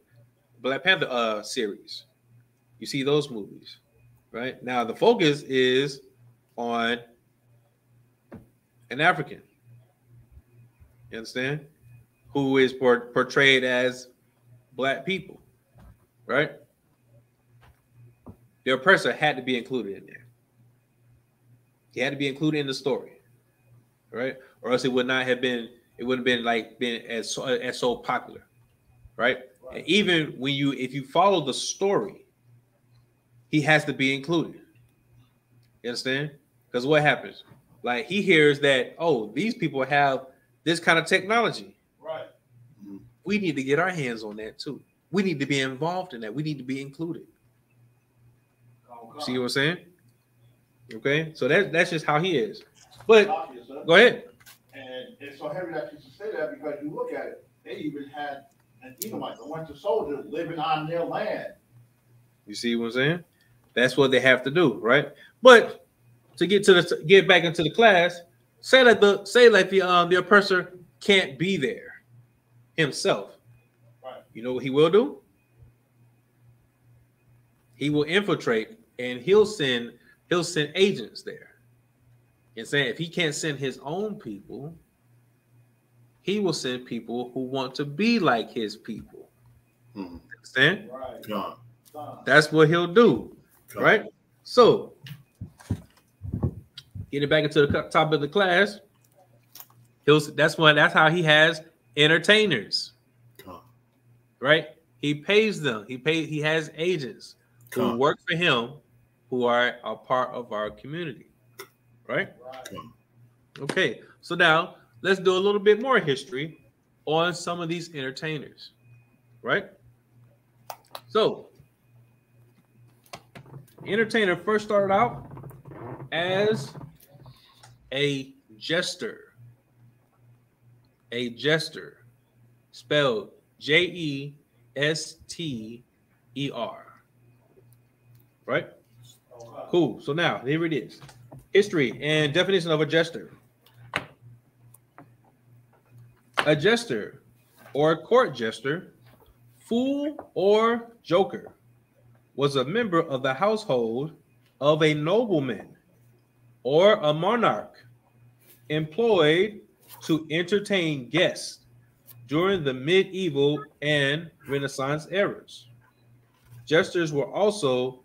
series, you see those movies, right? Now the focus is on an African, you understand, who is portrayed as black people, right? The oppressor had to be included in there. He had to be included in the story, right? Or else it would not have been. It wouldn't have been as so popular, right? And even if you follow the story, he has to be included. You understand? Because what happens? Like he hears that, oh, these people have this kind of technology. Right. We need to get our hands on that too. We need to be involved in that. We need to be included. See what I'm saying? Okay, so that's just how he is. But go ahead. And it's so heavy that you should say that because you look at it, they even had an Edomite, a winter soldier, living on their land. You see what I'm saying? That's what they have to do, right? But to get back into the class, say the oppressor can't be there himself. Right. You know what he will do? He will infiltrate and he'll send agents there. And saying if he can't send his own people, he will send people who want to be like his people. Understand? Right. That's what he'll do. Right? So, getting back into the top of the class, that's how he has entertainers. Right? He pays them. He has agents who work for him, who are a part of our community. Right? Okay, so now let's do a little bit more history on some of these entertainers. Right? So, entertainer first started out as a jester. A jester, spelled Jester. Right? Cool. So now, here it is. History and definition of a jester. A jester or a court jester, fool or joker, was a member of the household of a nobleman or a monarch employed to entertain guests during the medieval and Renaissance eras. Jesters were also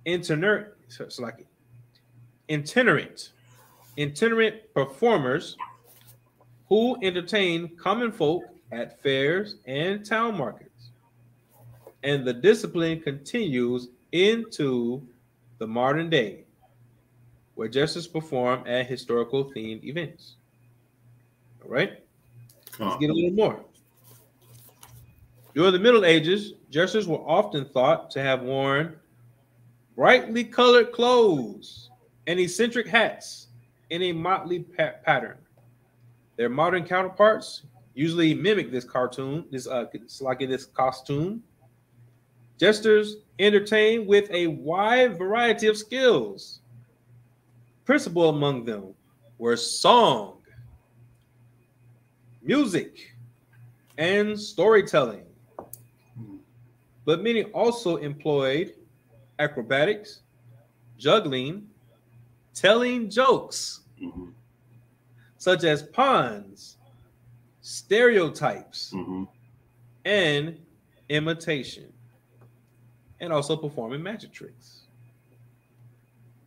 itinerant performers who entertain common folk at fairs and town markets. And the discipline continues into the modern day, where jesters perform at historical themed events. All right, let's get a little more. During the Middle Ages, jesters were often thought to have worn brightly colored clothes and eccentric hats in a motley pattern. Their modern counterparts usually mimic this costume. Jesters entertain with a wide variety of skills. Principal among them were song, music, and storytelling. But many also employed acrobatics, juggling, telling jokes, such as puns, stereotypes, and imitation, and also performing magic tricks.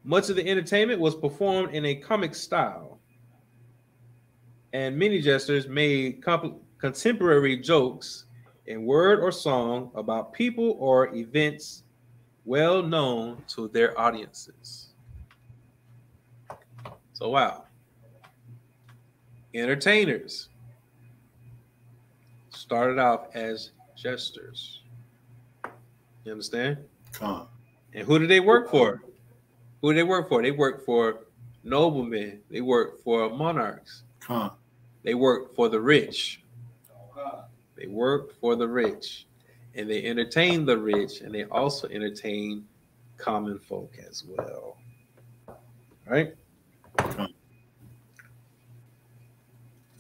Much of the entertainment was performed in a comic style, and many jesters made contemporary jokes in word or song about people or events well known to their audiences. So, wow. Entertainers started off as jesters. You understand? And who did they work for? Who did they work for? They worked for noblemen. They worked for monarchs. They worked for the rich. They worked for the rich. And they entertained the rich, and they also entertained common folk as well. Right?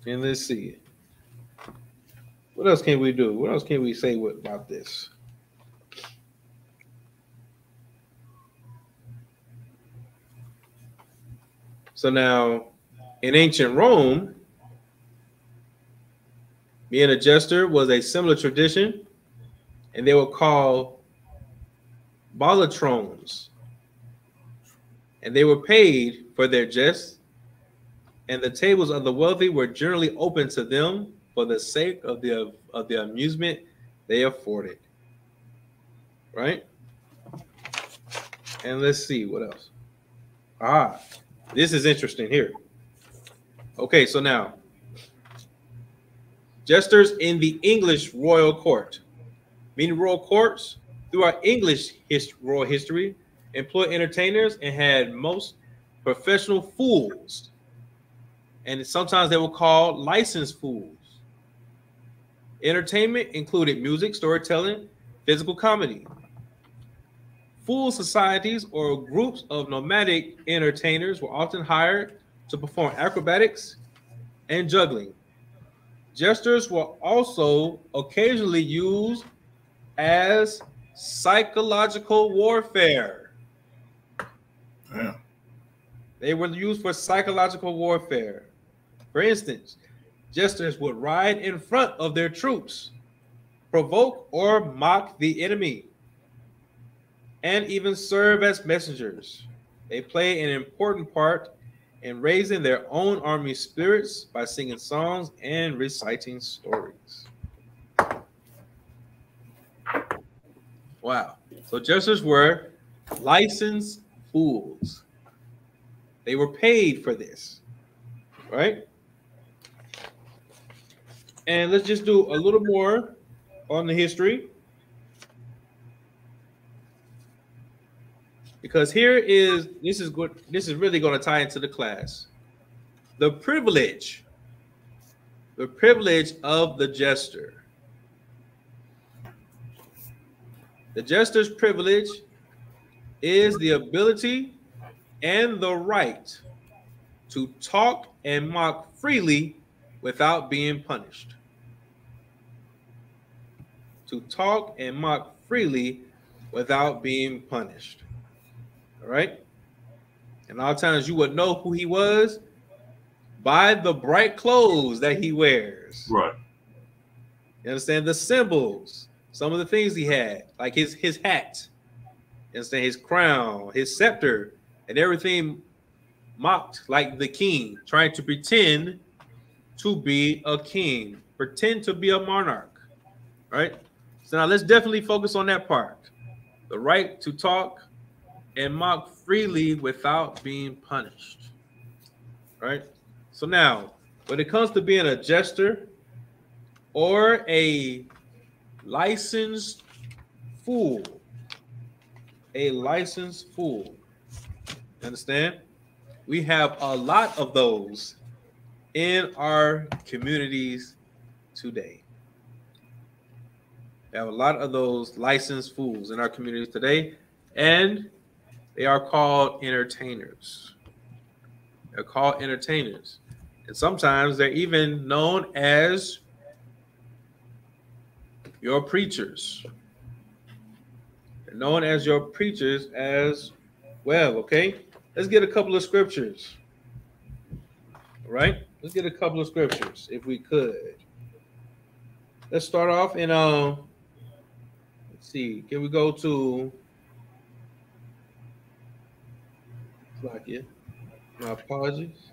And let's see. What else can we do? What else can we say about this? So now, in ancient Rome, being a jester was a similar tradition, and they were called ballatrons. And they were paid for their jests, and the tables of the wealthy were generally open to them for the sake of the amusement they afforded. Right? And let's see what else. This is interesting here. Okay, so now, jesters in the English royal court. Many royal courts throughout English royal history employed entertainers and had most professional fools. And sometimes they were called licensed fools. Entertainment included music, storytelling, physical comedy. Fool societies or groups of nomadic entertainers were often hired to perform acrobatics and juggling. Jesters were also occasionally used as psychological warfare. Yeah. They were used for psychological warfare. For instance, jesters would ride in front of their troops, provoke or mock the enemy, and even serve as messengers. They play an important part in raising their own army spirits by singing songs and reciting stories. Wow. So jesters were licensed fools. They were paid for this, right? And let's just do a little more on the history. Because this is really going to tie into the class. The privilege of the jester. The jester's privilege is the ability and the right to talk and mock freely without being punished. To talk and mock freely without being punished. All right? And a lot of times you would know who he was by the bright clothes that he wears. Right. You understand? The symbols, some of the things he had, like his hat, you understand, his crown, his scepter, and everything mocked like the king, trying to pretend to be a king, pretend to be a monarch, right? So now let's definitely focus on that part. The right to talk and mock freely without being punished, right? So now, when it comes to being a jester or a licensed fool, understand? We have a lot of those in our communities today. We have a lot of those licensed fools in our communities today, and they are called entertainers. They're called entertainers. And sometimes they're even known as your preachers. They're known as your preachers as well, okay? Let's get a couple of scriptures. All right? Let's get a couple of scriptures if we could. Let's start off in let's see. Can we go to my apologies.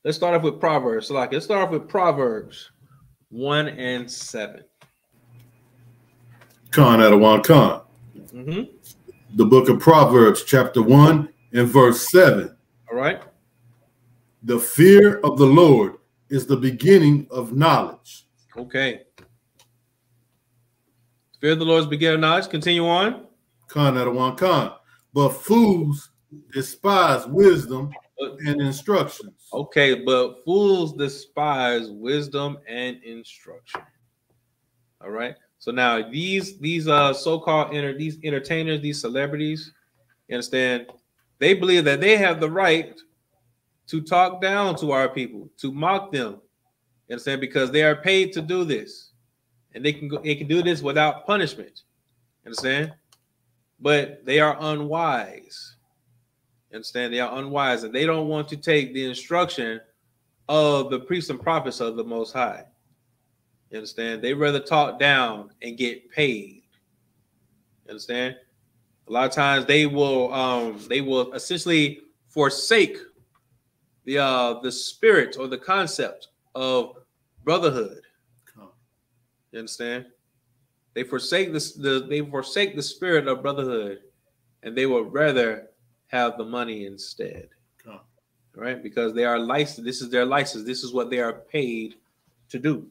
Let's start off with Proverbs. Let's start off with Proverbs 1 and 7. Khan Adawan Khan. The book of Proverbs, chapter 1 and verse 7. All right. The fear of the Lord is the beginning of knowledge. Okay. Fear of the Lord is the beginning of knowledge. Continue on. Khan Adawan Khan. But fools despise wisdom and instructions. Okay, but fools despise wisdom and instruction. All right. So now these so-called these entertainers, these celebrities, you understand, they believe that they have the right to talk down to our people, to mock them. You understand? Because they are paid to do this, and they can do this without punishment. You understand? But they are unwise. You understand? They are unwise, and they don't want to take the instruction of the priests and prophets of the Most High. You understand? They rather talk down and get paid. You understand? A lot of times they will essentially forsake the spirit or the concept of brotherhood. You understand? They forsake the spirit of brotherhood, and they would rather have the money instead. Right? Because they are licensed. This is their license. This is what they are paid to do.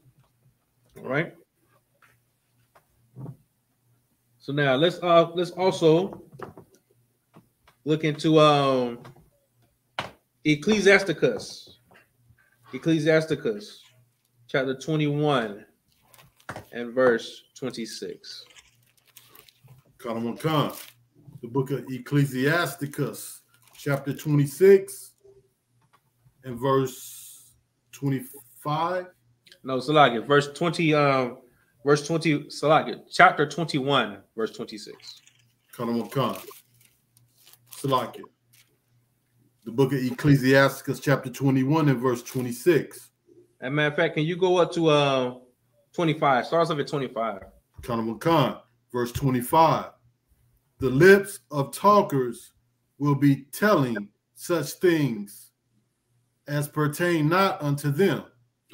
All right. So now let's also look into Ecclesiasticus, chapter 21 and verse 26. The book of Ecclesiasticus, chapter 26 and verse 25. No, Salakia, verse 20, Salakia, chapter 21, verse 26. Salakia. The book of Ecclesiasticus, chapter 21 and verse 26. As a matter of fact, can you go up to 25? Start off at 25. Verse 25. The lips of talkers will be telling such things as pertain not unto them.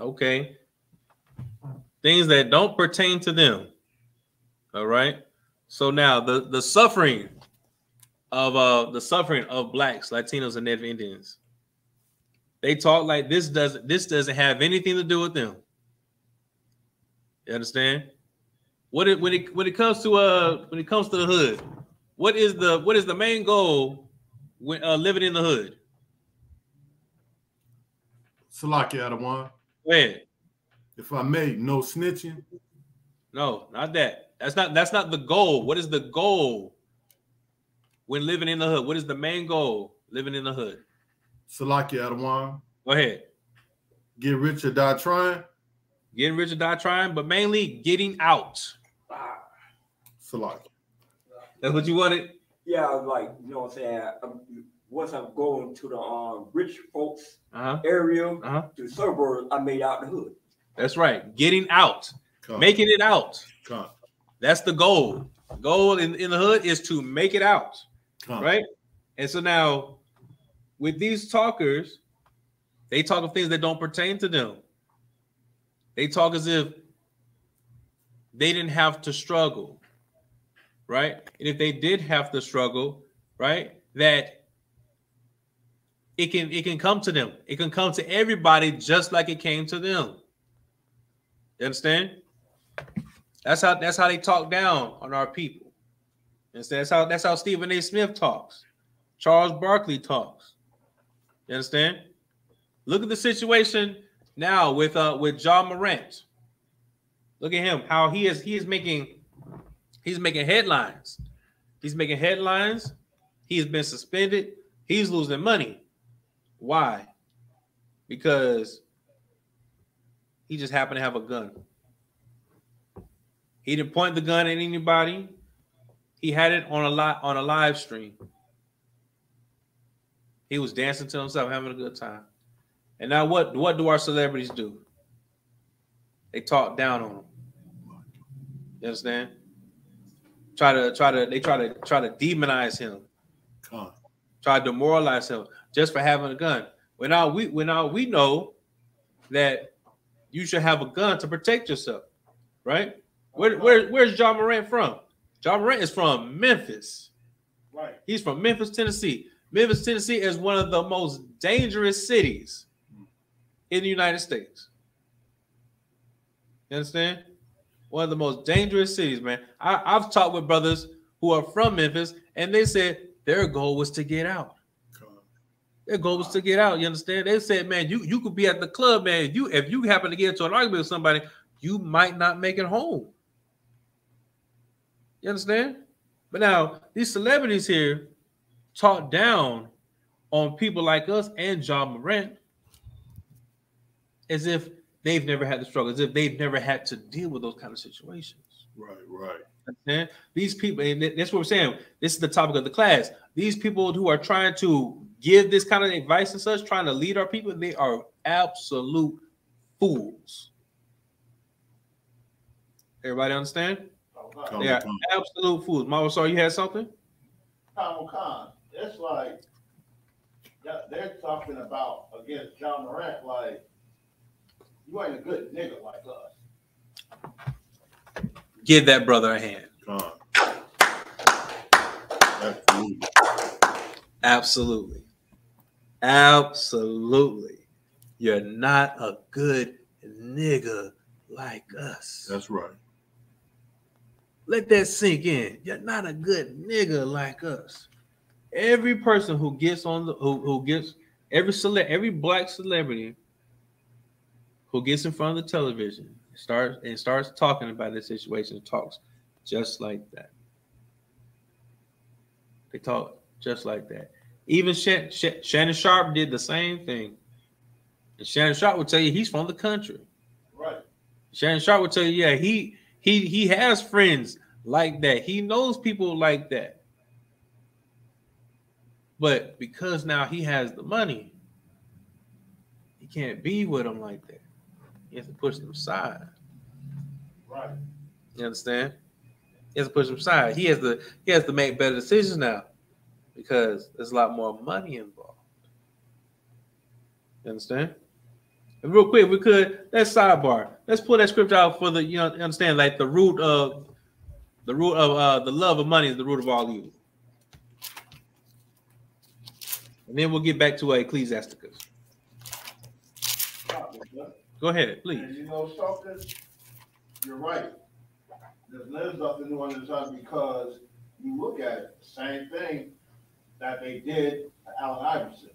Okay. Things that don't pertain to them. All right. So now the suffering of blacks, Latinos, and Native Indians. They talk like this doesn't have anything to do with them. You understand? When it comes to the hood, what is the main goal when living in the hood? Salakia Adawan. Go ahead. If I may, no snitching. No, not that. That's not the goal. What is the goal when living in the hood? What is the main goal living in the hood? Salakia Adawan. Go ahead. Get rich or die trying. Getting rich or die trying, but mainly getting out. Salakia. That's what you wanted? Yeah, like, you know what I'm saying? Once I'm going to the rich folks area, to the suburbs, I made out the hood. That's right. Getting out. Making it out. That's the goal. The goal in the hood is to make it out, right? And so now, with these talkers, they talk of things that don't pertain to them. They talk as if they didn't have to struggle, right? And if they did have to struggle, right, that it can come to them. It can come to everybody just like it came to them. You understand? That's how they talk down on our people. You understand? That's how Stephen A. Smith talks. Charles Barkley talks. You understand? Look at the situation now with Ja Morant. Look at him, how he is making headlines. He's making headlines. He's been suspended. He's losing money. Why? Because he just happened to have a gun. He didn't point the gun at anybody. He had it on a live stream. He was dancing to himself, having a good time. And now what do our celebrities do? They talk down on him. You understand? Try to demonize him. Try to demoralize him just for having a gun. When we know that you should have a gun to protect yourself, right? Where's Ja Morant from? Ja Morant is from Memphis. Right. He's from Memphis, Tennessee. Memphis, Tennessee is one of the most dangerous cities in the United States. You understand? One of the most dangerous cities, man. I've talked with brothers who are from Memphis, and they said their goal was to get out. Their goal was to get out. You understand? They said, man, you could be at the club, man. If you happen to get into an argument with somebody, you might not make it home. You understand? But now these celebrities here talk down on people like us and Ja Morant as if they've never had the struggle, as if they've never had to deal with those kind of situations. Right. And these people, and that's what we're saying. This is the topic of the class. These people who are trying to give this kind of advice and such, trying to lead our people, they are absolute fools. Everybody understand? They are absolute fools. Mama, sorry, you had something? Khan, it's like they're talking about against Ja Morant, like, you ain't a good nigga like us. Give that brother a hand. Absolutely. Absolutely. You're not a good nigga like us. That's right. Let that sink in. You're not a good nigga like us. Every person who gets on the who gets every black celebrity who gets in front of the television starts talking about this situation, talks just like that. They talk just like that. Even Shannon Sharp did the same thing. And Shannon Sharp will tell you he's from the country. Right. Shannon Sharp will tell you, yeah, he has friends like that. He knows people like that. But because now he has the money, he can't be with them like that. He has to push them aside. Right. You understand? He has to push them aside. He has to make better decisions now because there's a lot more money involved. You understand? And real quick, we could let's sidebar. Let's pull that scripture out for the understand, like the root of the love of money is the root of all evil. And then we'll get back to Ecclesiasticus. Go ahead, please. And you know something? You're right. There's nothing new under the sun because you look at it, the same thing that they did to Allen Iverson.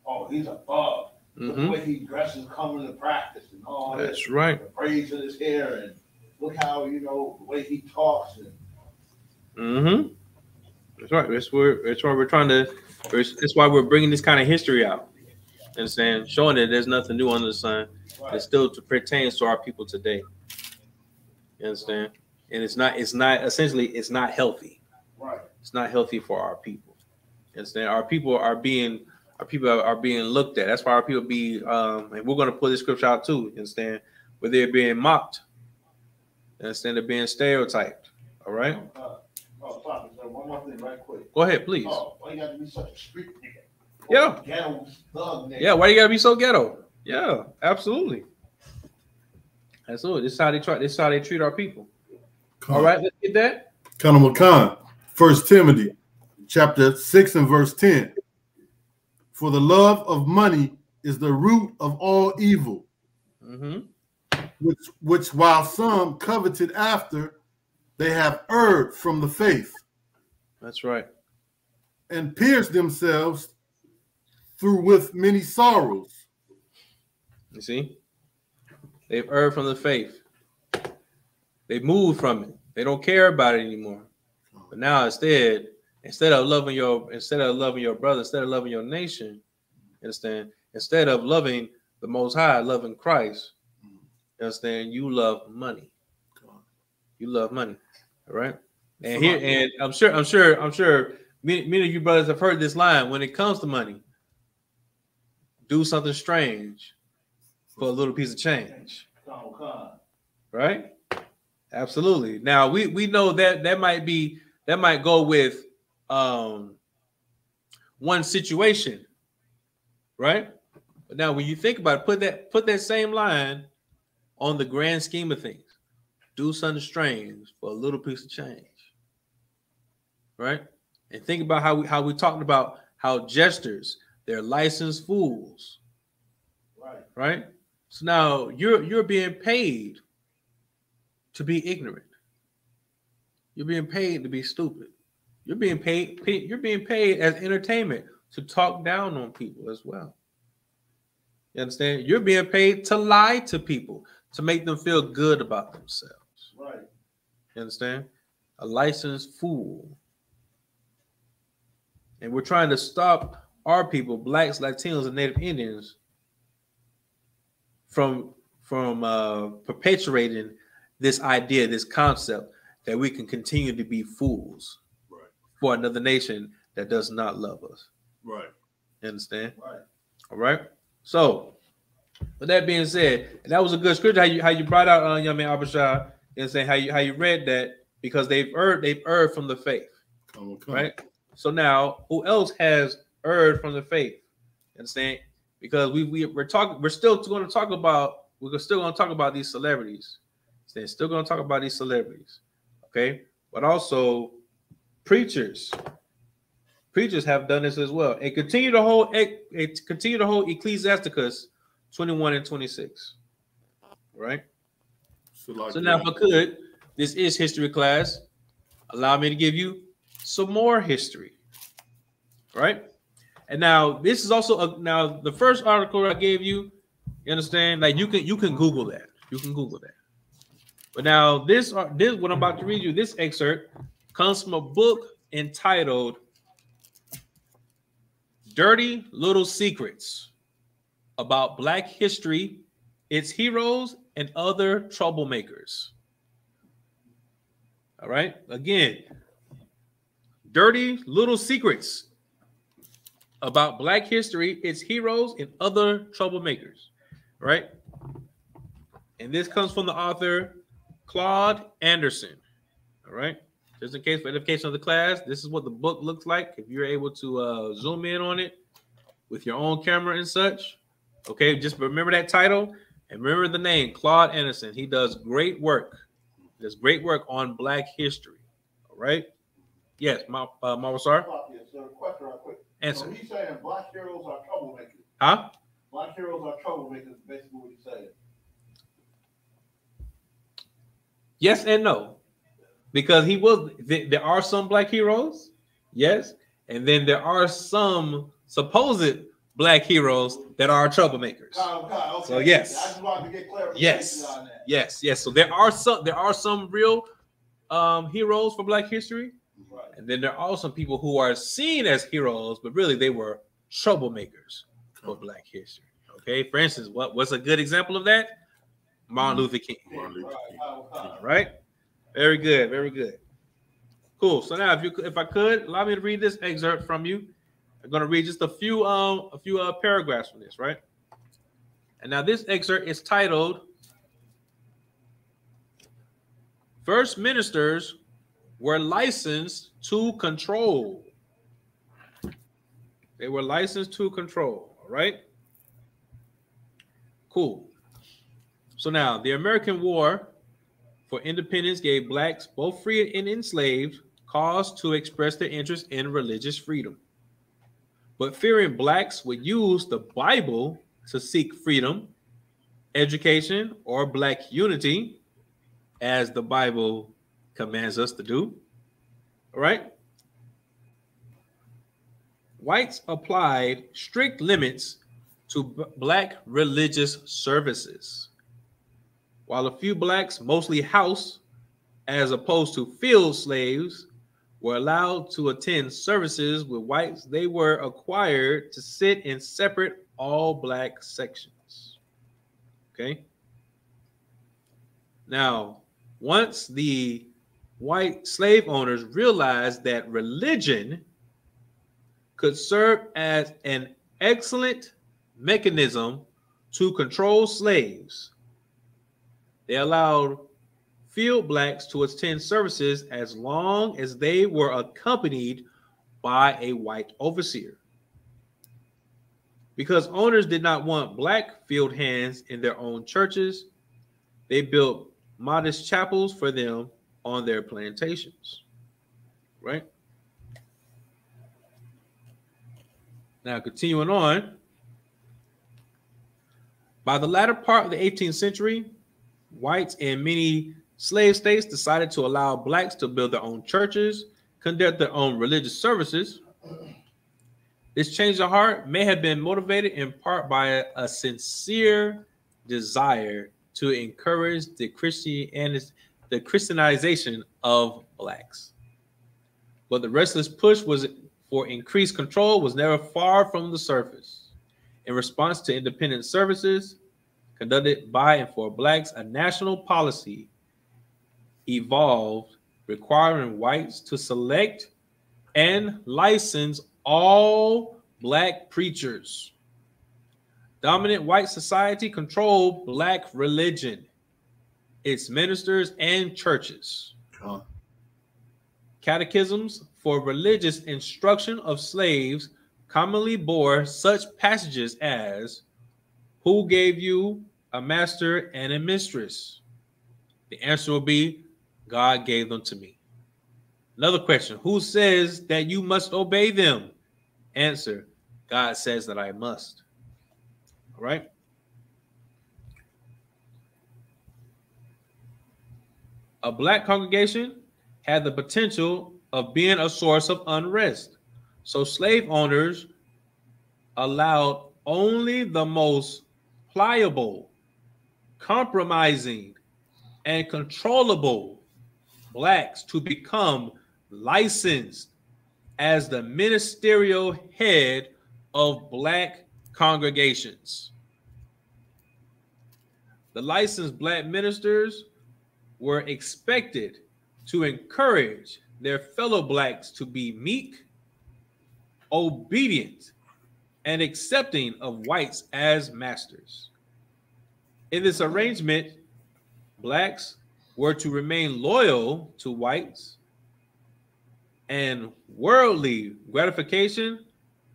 Oh, he's a bug. Look the way he dresses coming to practice and all that. That's right. The braids in his hair and look how, the way he talks. And That's right. That's why we're trying to. That's why we're bringing this kind of history out. Understand? Showing that there's nothing new under the sun. Right. It still pertains to our people today. You understand? And it's not healthy. Right. It's not healthy for our people. You understand? Our people are being looked at. That's why our people and we're going to pull this scripture out too. You understand? Where they're being mocked. Instead of being stereotyped. All right. Sorry, sir. One more thing, right quick. Go ahead, please. Why you gotta be such a street nigga? Yeah. Ghetto thug nigga. Yeah. Why you gotta be so ghetto? Yeah. Absolutely. Absolutely. This is how they try. This is how they treat our people. All right. Let's get that. Khan. 1 Timothy, chapter 6 and verse 10. For the love of money is the root of all evil, which while some coveted after, they have erred from the faith. That's right. And pierced themselves through with many sorrows. You see? They've erred from the faith. They moved from it. They don't care about it anymore. But now instead of loving your brother, instead of loving your nation, understand? Instead of loving the Most High, loving Christ, understand? You love money. You love money, all right? And here, and I'm sure, many of you brothers have heard this line: when it comes to money, do something strange for a little piece of change, right? Absolutely. Now we know that might go with one situation, right? But now when you think about it, put that same line on the grand scheme of things. Do something strange for a little piece of change, right? And think about how we talked about how jesters, they're licensed fools, right? So now you're being paid to be ignorant. You're being paid to be stupid. You're being paid as entertainment to talk down on people as well. You understand? You're being paid to lie to people to make them feel good about themselves. Right. You understand? A licensed fool. And we're trying to stop our people, blacks, Latinos, and Native Indians, from perpetuating this idea, this concept that we can continue to be fools for another nation that does not love us. Right. You understand? Right. All right. So, with that being said, and that was a good scripture how you brought out young man Abishai, and saying how you read that, because they've erred from the faith. Right. So now, who else has erred from the faith? You understand? Because we're still going to talk about these celebrities. They're still going to talk about these celebrities, okay? But also, preachers have done this as well, and continue to hold Ecclesiasticus 21 and 26, right? So now, if I could, this is history class. Allow me to give you some more history, right? And now this is also now the first article I gave you. You understand? Like you can Google that. You can Google that. But now this what I'm about to read you, this excerpt comes from a book entitled Dirty Little Secrets About Black History, Its Heroes, and Other Troublemakers. All right. Again, Dirty Little Secrets About Black History, Its Heroes, and Other Troublemakers. Right. And this comes from the author Claude Anderson. All right. Just in case, for edification of the class, this is what the book looks like. If you're able to zoom in on it with your own camera and such. Okay. Just remember that title and remember the name, Claude Anderson. He does great work. He does great work on Black history. All right. Yes, Mawasar. Yes, sir. Question right quick. Answer. So he's saying black heroes are troublemakers. Huh? Black heroes are troublemakers, basically what he's saying. Yes and no, because there are some black heroes, yes, and then there are some supposed black heroes that are troublemakers. Okay. So yes, I just wanted to get clarification on that. Yes. So there are some real heroes for Black history, right. And then there are some people who are seen as heroes, but really they were troublemakers for Black history. Okay, for instance, what's a good example of that? Martin Luther King. All right. Very good. Very good. Cool. So now, if I could allow me to read this excerpt from you, I'm going to read just a few paragraphs from this, right? And now this excerpt is titled First ministers were licensed to control. They were licensed to control, all right? Cool. So now, the American War for Independence gave blacks, both free and enslaved, cause to express their interest in religious freedom. But fearing blacks would use the Bible to seek freedom, education, or black unity, as the Bible commands us to do, all right? Whites applied strict limits to black religious services. While a few blacks, mostly house, as opposed to field slaves, were allowed to attend services with whites, they were required to sit in separate all-black sections. Okay? Now, once the white slave owners realized that religion could serve as an excellent mechanism to control slaves, they allowed field blacks to attend services as long as they were accompanied by a white overseer. Because owners did not want black field hands in their own churches, they built modest chapels for them on their plantations, right? Now, continuing on, by the latter part of the 18th century, whites in many slave states decided to allow blacks to build their own churches, conduct their own religious services. This change of heart may have been motivated in part by a sincere desire to encourage the Christianization of blacks. But the restless push for increased control was never far from the surface. In response to independent services conducted by and for blacks, a national policy evolved requiring whites to select and license all black preachers. Dominant white society controlled black religion, its ministers, and churches. Catechisms for religious instruction of slaves commonly bore such passages as, "Who gave you a master and a mistress?" The answer will be, "God gave them to me." Another question, "Who says that you must obey them?" Answer, "God says that I must." All right. A black congregation had the potential of being a source of unrest. So slave owners allowed only the most pliable, compromising, and controllable blacks to become licensed as the ministerial head of black congregations. The licensed black ministers were expected to encourage their fellow blacks to be meek, obedient, and accepting of whites as masters. In this arrangement, blacks were to remain loyal to whites, and worldly gratification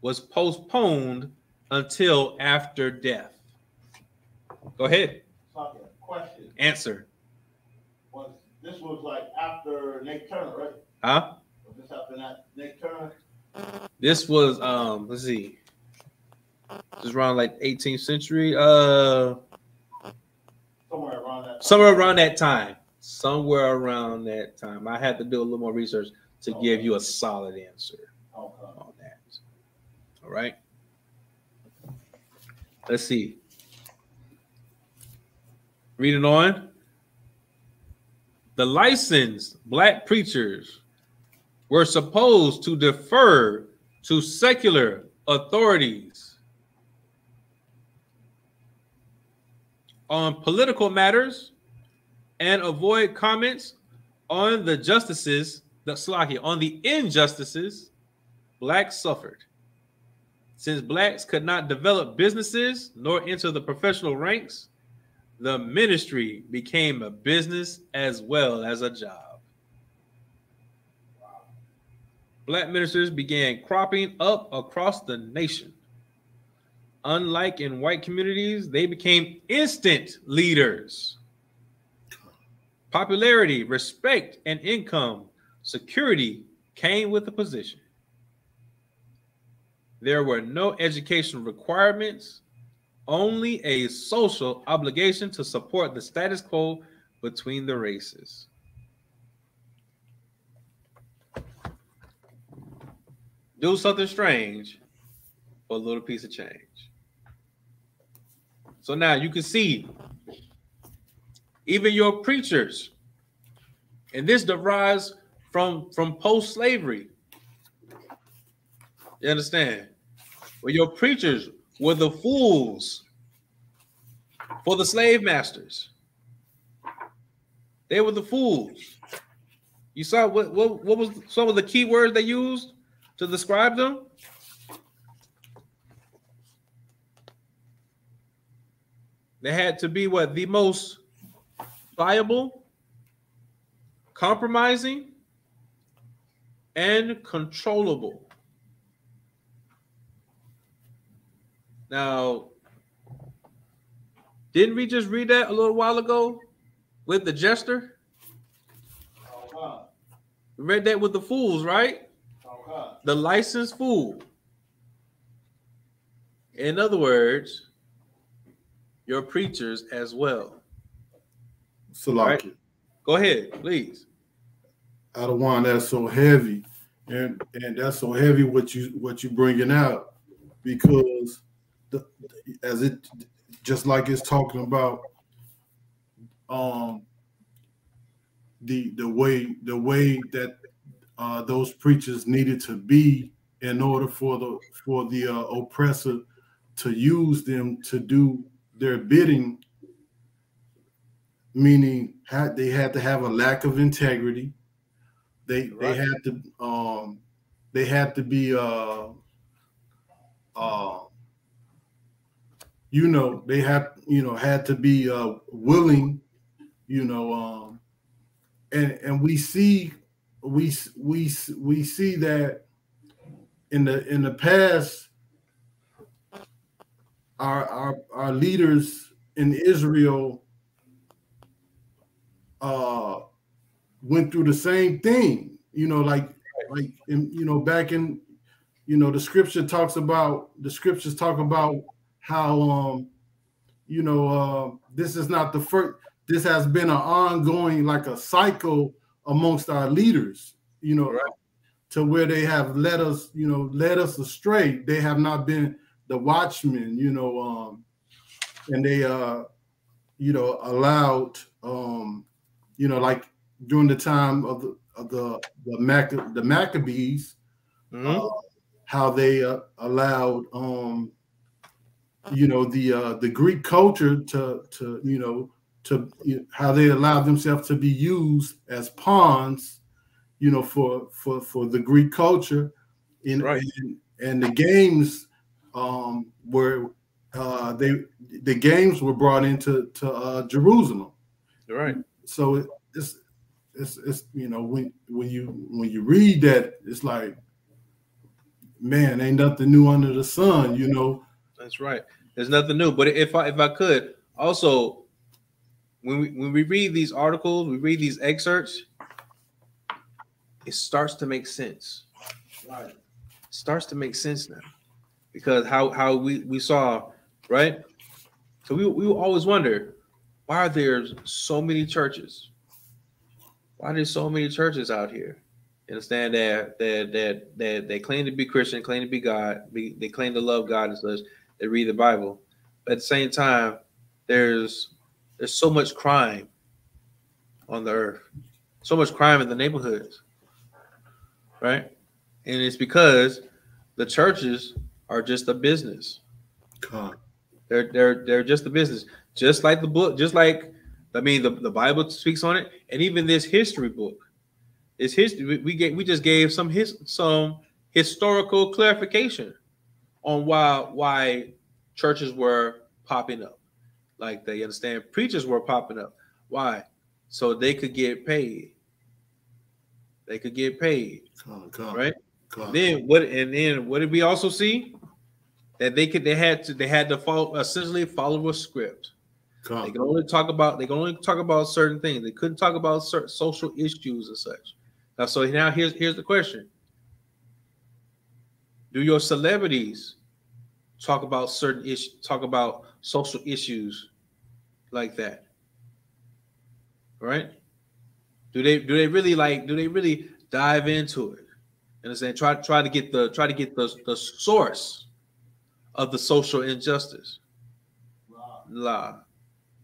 was postponed until after death. Go ahead. Question. Answer. This was like after Nate Turner, right? Huh? Was this after Nate Turner? This was let's see. This is around like 18th century. Somewhere around that time. Somewhere around that time. Somewhere around that time. I had to do a little more research to give you a solid answer on that. All right. Let's see. Reading on. The licensed black preachers were supposed to defer to secular authorities on political matters and avoid comments on the injustices blacks suffered. Since blacks could not develop businesses nor enter the professional ranks, the ministry became a business as well as a job. Black ministers began cropping up across the nation. Unlike in white communities, they became instant leaders. Popularity, respect, and income security came with the position. There were no educational requirements, only a social obligation to support the status quo between the races. Do something strange for a little piece of change. So now you can see even your preachers, and this derives from post-slavery. You understand? Well, your preachers were the fools for the slave masters. They were the fools. You saw what was some of the key words they used to describe them? They had to be what? The most pliable, compromising, and controllable. Now, didn't we just read that a little while ago with the jester? We read that with the fools, right? The licensed fool. In other words, your preachers as well. Salaki. Right? Go ahead, please. Out of one, that's so heavy, and that's so heavy what you bringing out, because as it just like it's talking about the way that those preachers needed to be in order for the oppressor to use them to do their bidding, meaning they had to have a lack of integrity. They had to be they had to be willing, and we see that in the past, our leaders in Israel went through the same thing, back in, the scriptures talk about how this is not the first. This has been an ongoing, like a cycle amongst our leaders, to where they have led us astray. They have not been the watchmen, and they allowed like during the time of the Maccabees, how they allowed the Greek culture to how they allowed themselves to be used as pawns, for the Greek culture, and the games were the games were brought into Jerusalem. Right. So it's when you read that, it's like, man, ain't nothing new under the sun, That's right. There's nothing new. But if I could also, when we read these articles, we read these excerpts, it starts to make sense. Right. It starts to make sense now, because how we saw, right? So we will always wonder, why are there so many churches? Why are there so many churches out here? You understand that they claim to be Christian, claim to be God, they claim to love God and such. They read the Bible, but at the same time, there's so much crime on the earth, so much crime in the neighborhoods, right? And it's because the churches are just a business. God. They're just a business, just like the book, the Bible speaks on it, and even this history book. It's history. We just gave some historical clarification on why churches were popping up. like that. You understand? Preachers were popping up. Why? So they could get paid. They could get paid, right? Then what did we also see? That they had to follow, essentially follow a script. They can only talk about certain things. They couldn't talk about certain social issues and such. Now, so now here's the question: do your celebrities talk about certain issues? Talk about social issues like that? Right? Do they really dive into it? Understand? Try to get the source of the social injustice. Nah,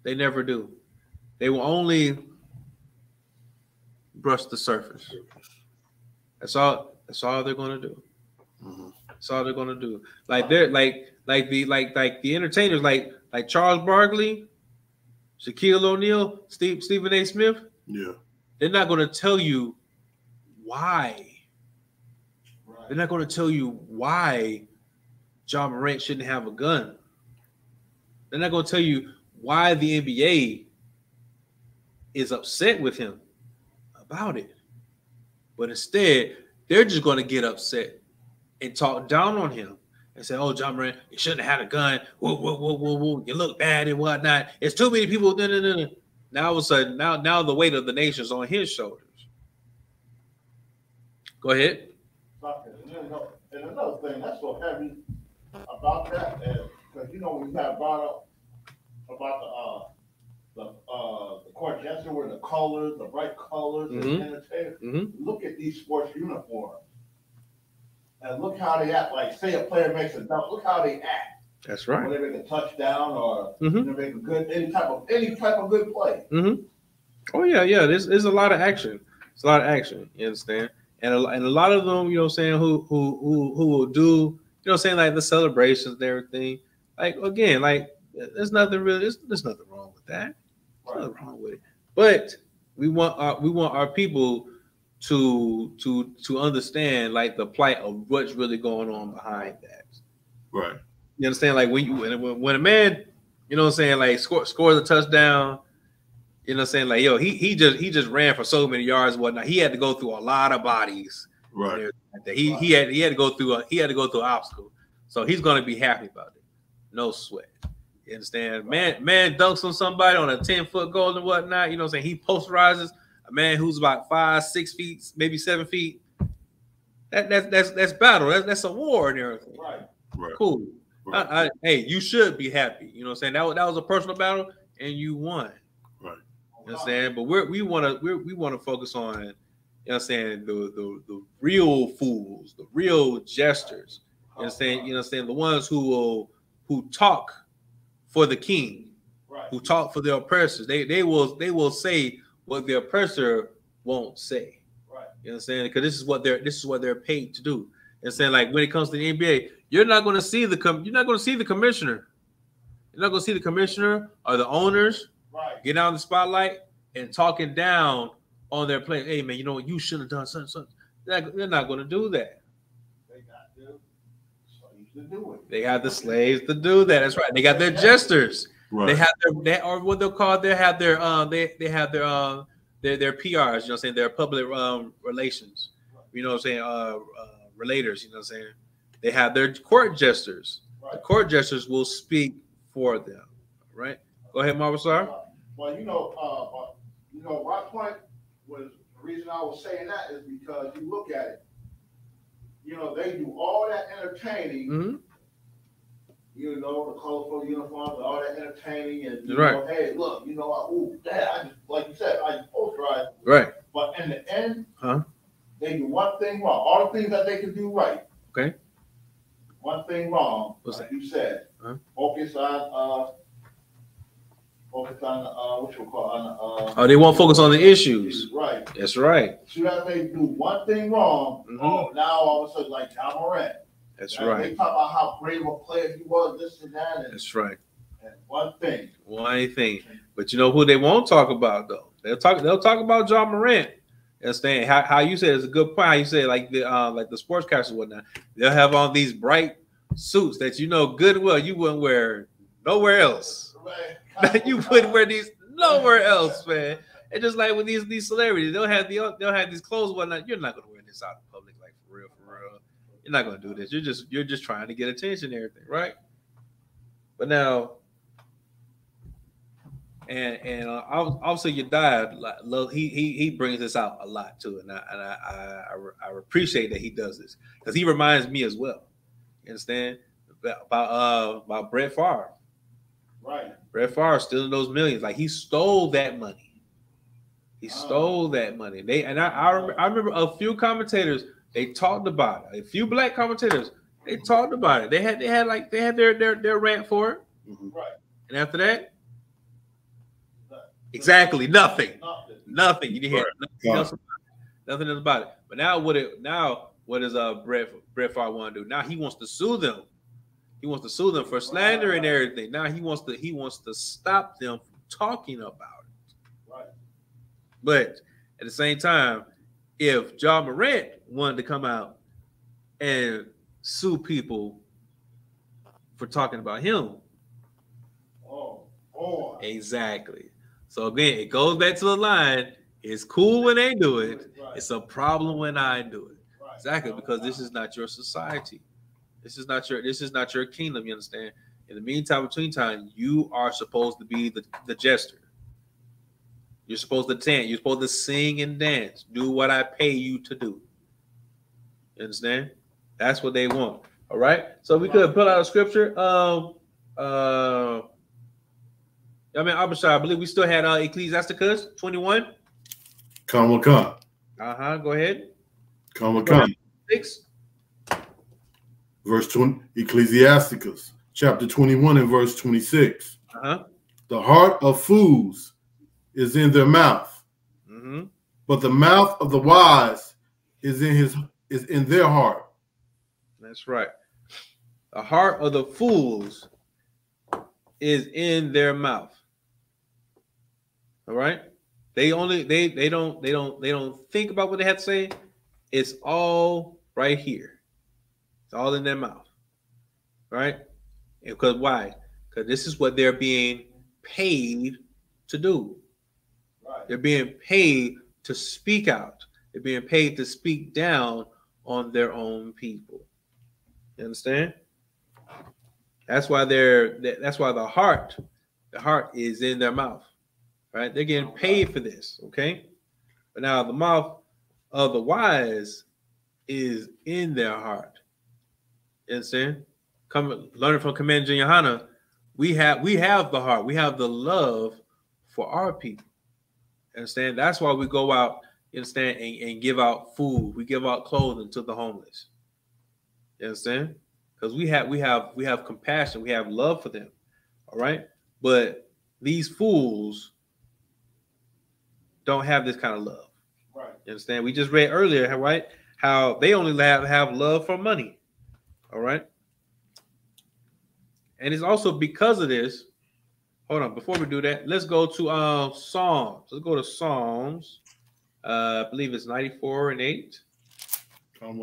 they never do. They will only brush the surface. That's all they're gonna do. That's all they're gonna do. Like they're like the entertainers like Charles Barkley, Shaquille O'Neal, Stephen A. Smith. Yeah. They're not going to tell you why. Right. They're not going to tell you why John Morant shouldn't have a gun. They're not going to tell you why the NBA is upset with him about it. But instead, they're just going to get upset and talk down on him and say, "Oh, John Morant, you shouldn't have had a gun. Whoa, whoa, whoa, whoa, whoa. You look bad and whatnot. It's too many people." Now all of a sudden, now the weight of the nation is on his shoulders. Go ahead. And another thing that's so heavy about that is because when you have brought up about the court jester with the colors, the bright colors, and entertainment. Look at these sports uniforms and look how they act. Like, say a player makes a dunk, look how they act. That's right. When they make a touchdown or they make a good any type of good play. Oh yeah. There's a lot of action. It's a lot of action. You understand? And a lot of them, who will do, like the celebrations and everything. Like, again, like there's nothing really. There's nothing wrong with that. There's nothing wrong with it. But we want our people to understand like the plight of what's really going on behind that. Right. You understand? Like when a man, like scores a touchdown, like he just ran for so many yards and whatnot. He had to go through a lot of bodies. Right. Like he had to go through an obstacle. So he's gonna be happy about it. No sweat. You understand? Man dunks on somebody on a 10-foot goal and whatnot. He posterizes a man who's about 5, 6 feet, maybe 7 feet. That's battle. That's a war and everything. Right. Cool. Right. Hey, you should be happy. That was a personal battle and you won. Right. You know what I'm saying? But we want to focus on, the real fools, the real jesters. You understand? The ones who talk for the king, right, who talk for the oppressors. They will say what the oppressor won't say. Right. You understand? Because this is what they're paid to do. And saying, like, when it comes to the NBA, you're not going to see the commissioner. You're not going to see the commissioner or the owners get out in the spotlight and talking down on their players. Hey man, you should have done something. They're not going to do that. They got the slaves to do it. They got the slaves to do that. That's right. They got their jesters. Right. They have or what they'll call. They have their PRs. Their public relations. Relators, they have their court jesters. Right. The court jesters will speak for them. Right? Go ahead, Marvel Star. Well, my point was the reason I was saying that is because you look at it. They do all that entertaining. The colorful uniforms, all that entertaining, and hey, look, I just, like you said, I posterize. Right. But in the end, they do one thing wrong. All the things that they can do right. Okay. One thing wrong. What's like that? You said. Focus on what you call on. They won't focus on the issues. Right. That's right. So that they do one thing wrong. Now all of a sudden, like John Morant. That's right. They talk about how great of a player he was, this and that. That's right. And one thing. But you know who they won't talk about though? They'll talk about John Morant. Understand how you said it's a good point. How you say like the sportscasters and whatnot. They'll have on these bright suits that good and well you wouldn't wear nowhere else. Right. You wouldn't wear these nowhere else, man. And just like with these celebrities, they'll have these clothes and whatnot. You're not gonna wear this out in public, like for real. You're not gonna do this. You're just trying to get attention and everything, right? But now, and obviously your dad, he brings this out a lot too, and I appreciate that he does this because he reminds me as well. You understand about Brett Favre, Right. Brett Favre stealing those millions, like he stole that money. He stole that money. I remember a few commentators, they talked about it. A few black commentators, they talked about it. They had their rant for it. Right. And after that, exactly nothing. You didn't hear nothing else about it. But now what does Brett Favre want to do? Now he wants to sue them. He wants to sue them for slander and everything. Now he wants to stop them from talking about it. Right. But at the same time, if Ja Morant wanted to come out and sue people for talking about him, exactly. So again, it goes back to the line. It's cool when they do it. It's a problem when I do it. Exactly, because this is not your society. This is not your kingdom. You understand? In the meantime, between time, you are supposed to be the jester. You're supposed to dance. You're supposed to sing and dance. Do what I pay you to do. You understand? That's what they want. All right. So we could pull out a scripture. I believe we still had Ecclesiasticus 21. Come. Go ahead. Come. 6. Verse 20, Ecclesiasticus, chapter 21 and verse 26. The heart of fools is in their mouth, but the mouth of the wise is in their heart. That's right. The heart of the fools is in their mouth. All right. They don't think about what they have to say. It's all right here. It's all in their mouth. Right? Because why? Because this is what they're being paid to do. Right. They're being paid to speak out. They're being paid to speak down on their own people. You understand? That's why the heart is in their mouth. Right? They're getting paid for this. Okay. But now the mouth of the wise is in their heart. You understand? Learning from Commander Yahanna, we have the heart. We have the love for our people. You understand? That's why we go out, you understand, and give out food. We give out clothing to the homeless. You understand? Because we have compassion. We have love for them. All right. But these fools don't have this kind of love. Right. You understand? We just read earlier, right? How they only have love for money. All right. And it's also because of this. Hold on, before we do that, let's go to Psalms. Let's go to Psalms. I believe it's 94 and 8. Come.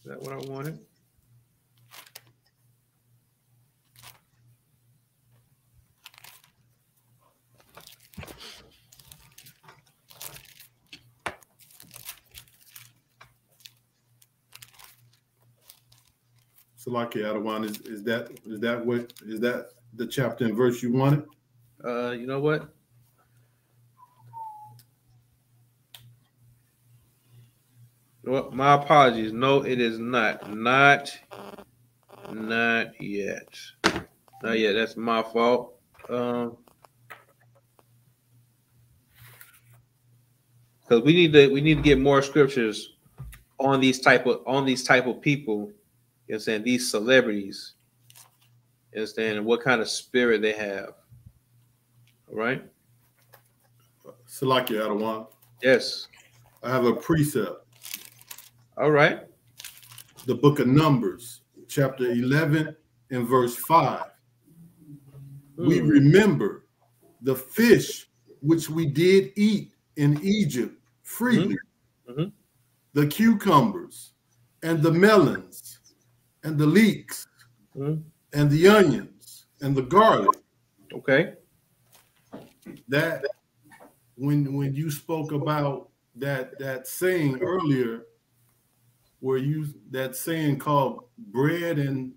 Is that what I wanted? So, like Adawan, is that the chapter and verse you wanted? You know what? Well, my apologies. No, it is not. Not yet. Not yet. That's my fault. Because we need to get more scriptures on these type of people. You understand? These celebrities. You understand? And what kind of spirit they have. All right. Salaki Adawan. Yes. I have a precept. All right. The book of Numbers, chapter 11 and verse 5. We remember the fish which we did eat in Egypt freely, the cucumbers and the melons and the leeks and the onions and the garlic. Okay. That when you spoke about that saying earlier, where you that saying called bread and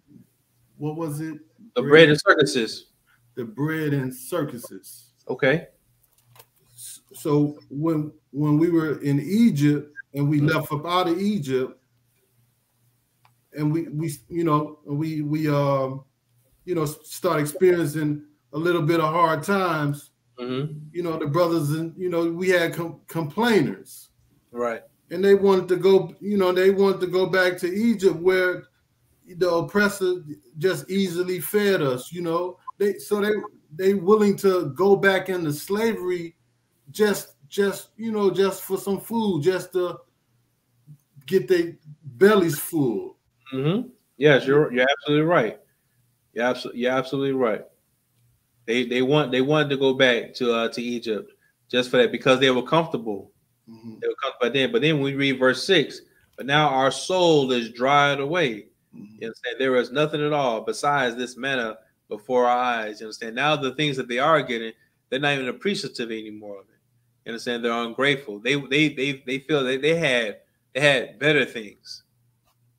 what was it? The bread and circuses. The bread and circuses. Okay. So when we were in Egypt and we left up out of Egypt, and we start experiencing a little bit of hard times. The brothers and we had complainers, right? And they wanted to go, they wanted to go back to Egypt where the oppressor just easily fed us. They willing to go back into slavery just for some food, just to get their bellies full. Yes, you're absolutely right. You're absolutely right. They wanted to go back to Egypt just for that, because they were comfortable. They were comfortable then. But then when we read verse 6, but now our soul is dried away. You understand? There is nothing at all besides this manna before our eyes. You understand? Now the things that they are getting, they're not even appreciative anymore of it. You understand? They're ungrateful. They feel that they had better things.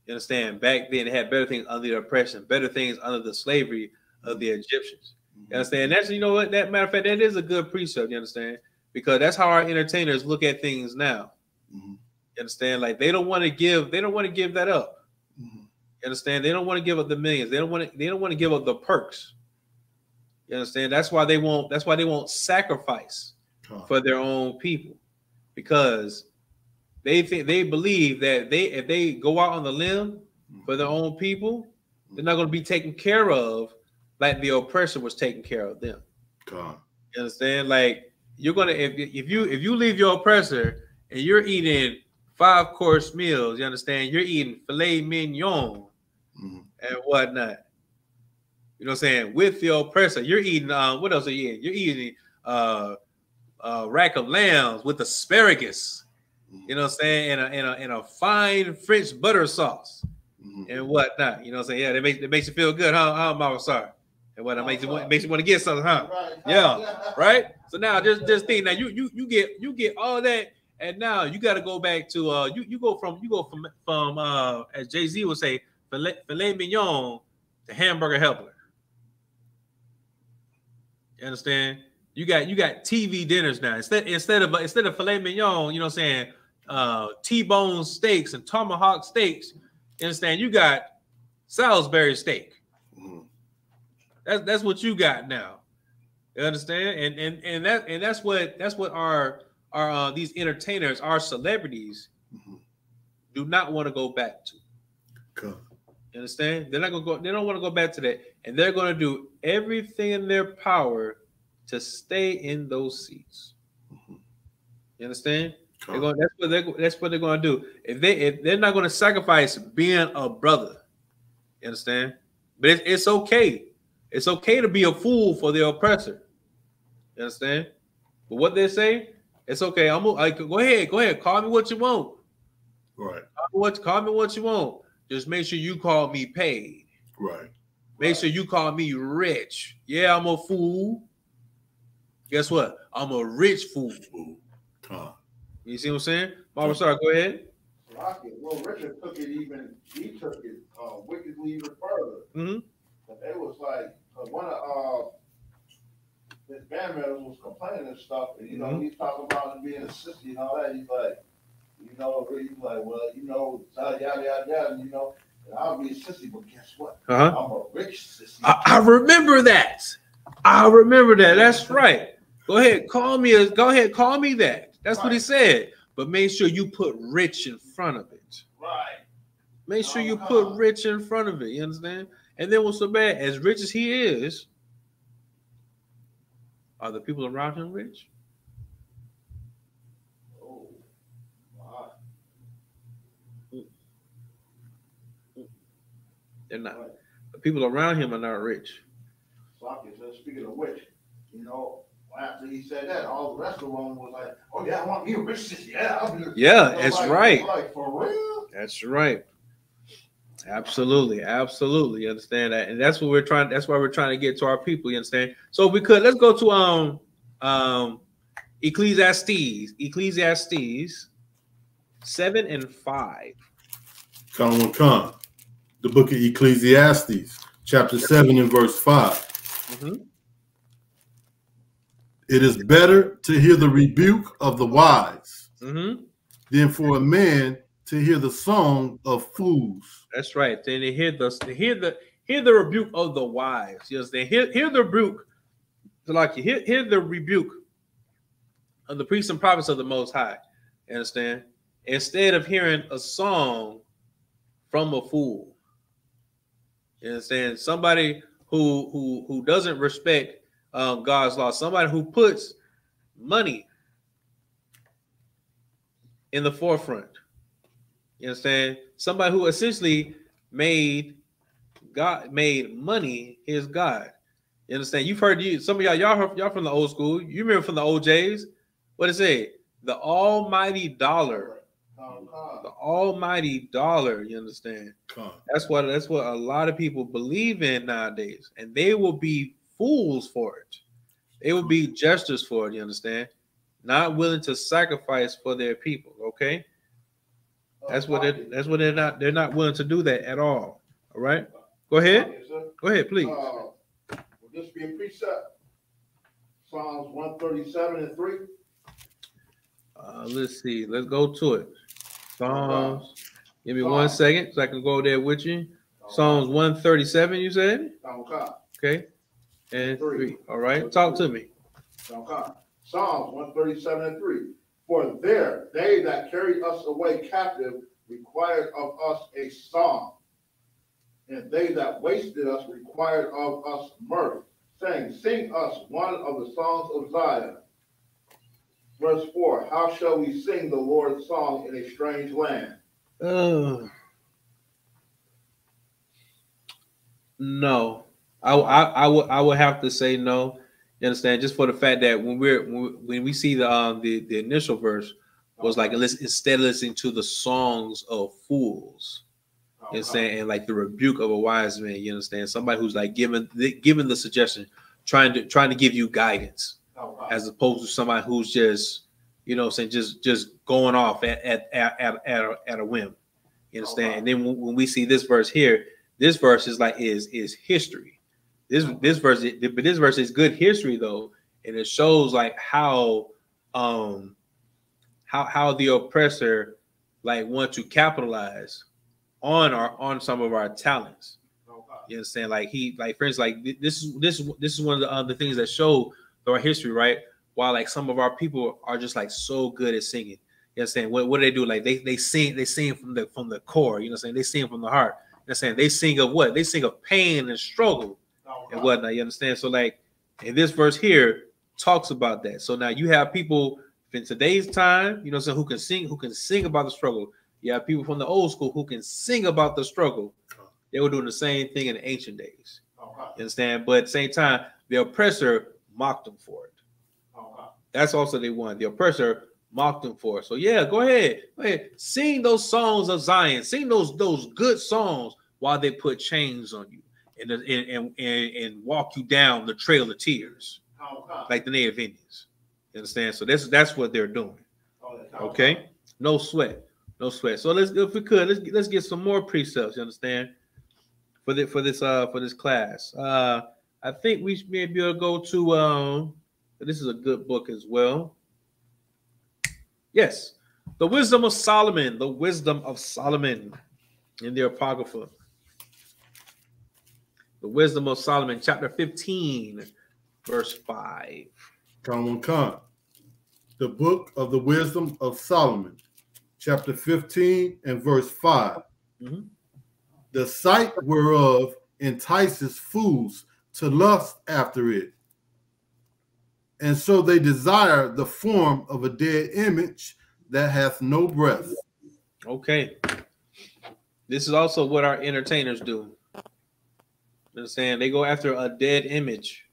You understand? Back then, they had better things under the oppression, better things under the slavery of the Egyptians. You understand? That's, what, that matter of fact, that is a good precept. You understand? Because that's how our entertainers look at things now. You understand? Like they don't want to give that up. You understand? They don't want to give up the millions. They don't want to give up the perks. You understand? That's why they won't sacrifice for their own people, because they believe that if they go out on the limb for their own people, they're not going to be taken care of like the oppressor was taking care of them. You understand? Like you're gonna if you leave your oppressor and you're eating 5-course meals, you understand? You're eating filet mignon and whatnot. You know what I'm saying? With the oppressor, you're eating what else are you eating? You're eating rack of lambs with asparagus. You know what I'm saying? And a fine French butter sauce and whatnot. You know what I'm saying? Yeah, that makes you feel good, huh, Mama? Sorry. And what makes you want to get something, huh? Yeah, right. So now just think. Now you get all that, and now you got to go back to you go from as Jay-Z would say, filet mignon to hamburger helper. You understand? You got TV dinners now. Instead of filet mignon, you know what I'm saying? T-bone steaks and tomahawk steaks. You understand? You got Salisbury steak. That's what you got now. You understand? And that's what our these entertainers, our celebrities, do not want to go back to. You understand? They're not gonna go. They don't want to go back to that, and they're going to do everything in their power to stay in those seats. You understand? That's what they're going to do. If they're not going to sacrifice being a brother, you understand? But it's okay. It's okay to be a fool for the oppressor. You understand? But what they say, it's okay. Go ahead. Call me what you want. Right. Call me what you want. Just make sure you call me paid. Right. Make sure you call me rich. Yeah, I'm a fool. Guess what? I'm a rich fool. You see what I'm saying? Mama, sorry, go ahead. Well, Richard took it wickedly even further. It was like one of his band members was complaining and stuff, and he's talking about him being a sissy and all that. He's like, well, yada yada yada, and I'll be a sissy, but guess what? I'm a rich sissy. I remember that. That's right. Go ahead, call me that. That's right. What he said. But make sure you put rich in front of it. Right. Make sure you put rich in front of it. You understand? And then what's so bad? As rich as he is, are the people around him rich? Oh, wow. They're not. Right. The people around him are not rich. Speaking of which, after he said that, all the rest of them was like, "Oh yeah, I want me a rich sister. Yeah, yeah, that's right. Like for real? That's right. Absolutely, absolutely. You understand that, and that's what we're trying. That's why we're trying to get to our people. You understand? So if we could, let's go to Ecclesiastes 7:5. Come. The book of Ecclesiastes, chapter 7 and verse 5. Mm-hmm. It is better to hear the rebuke of the wise than for a man to hear the song of fools. That's right. Then they hear the rebuke of the wise. You understand? Hear the rebuke. Like you hear the rebuke of the priests and prophets of the Most High. You understand? Instead of hearing a song from a fool. You understand? Somebody who doesn't respect God's law. Somebody who puts money in the forefront. You understand? Somebody who essentially made money his God. You understand? You've heard some of y'all from the old school. You remember from the OJs? What it say? The almighty dollar. The almighty dollar. You understand? That's what a lot of people believe in nowadays, and they will be fools for it. They will be jesters for it. You understand? Not willing to sacrifice for their people. Okay. That's what they're not. They're not willing to do that at all. All right. Go ahead. Go ahead, please. Will this be a precept? Psalms 137:3. Let's see. Let's go to it. Psalms. Give me 1 second so I can go there with you. Psalms 137. You said? Okay. And 3. All right. Talk to me. Psalms 137:3. For there they that carried us away captive required of us a song, and they that wasted us required of us mirth, saying, sing us one of the songs of Zion. Verse 4, how shall we sing the Lord's song in a strange land? No. I would have to say no. You understand? Just for the fact that when we see the initial verse was like instead of listening to the songs of fools, you understand, and like the rebuke of a wise man, you understand, somebody who's like giving the suggestion, trying to give you guidance, as opposed to somebody who's just, you know, saying just going off at a whim, you understand. And then when we see this verse here, this verse is like is history. This verse is good history though, and it shows like how the oppressor like want to capitalize on some of our talents. You understand? Like for instance, like this is one of the things that show our history, right? While like some of our people are just like so good at singing. You understand? What do they do? Like they sing from the core. You know what I'm saying? They sing from the heart. You know what I'm saying? They sing of what? They sing of pain and struggle and whatnot. You understand? So like in this verse here talks about that. So now you have people in today's time, you know, so who can sing about the struggle. You have people from the old school who can sing about the struggle. They were doing the same thing in the ancient days. You understand? But at the same time, the oppressor mocked them for it. That's also they won. The oppressor mocked them for it. So yeah, go ahead. Sing those songs of Zion. Sing those good songs while they put chains on you and walk you down the trail of tears, like the Native Indians. You understand? So that's what they're doing. Okay, no sweat. So let's get some more precepts. You understand? For this class, I think we should maybe go to. This is a good book as well. Yes, the Wisdom of Solomon. The Wisdom of Solomon in the Apocrypha. The Wisdom of Solomon, chapter 15, verse 5. Come. The book of the Wisdom of Solomon, chapter 15 and verse 5. Mm-hmm. The sight whereof entices fools to lust after it. And so they desire the form of a dead image that hath no breath. Okay. This is also what our entertainers do. You understand? They go after a dead image.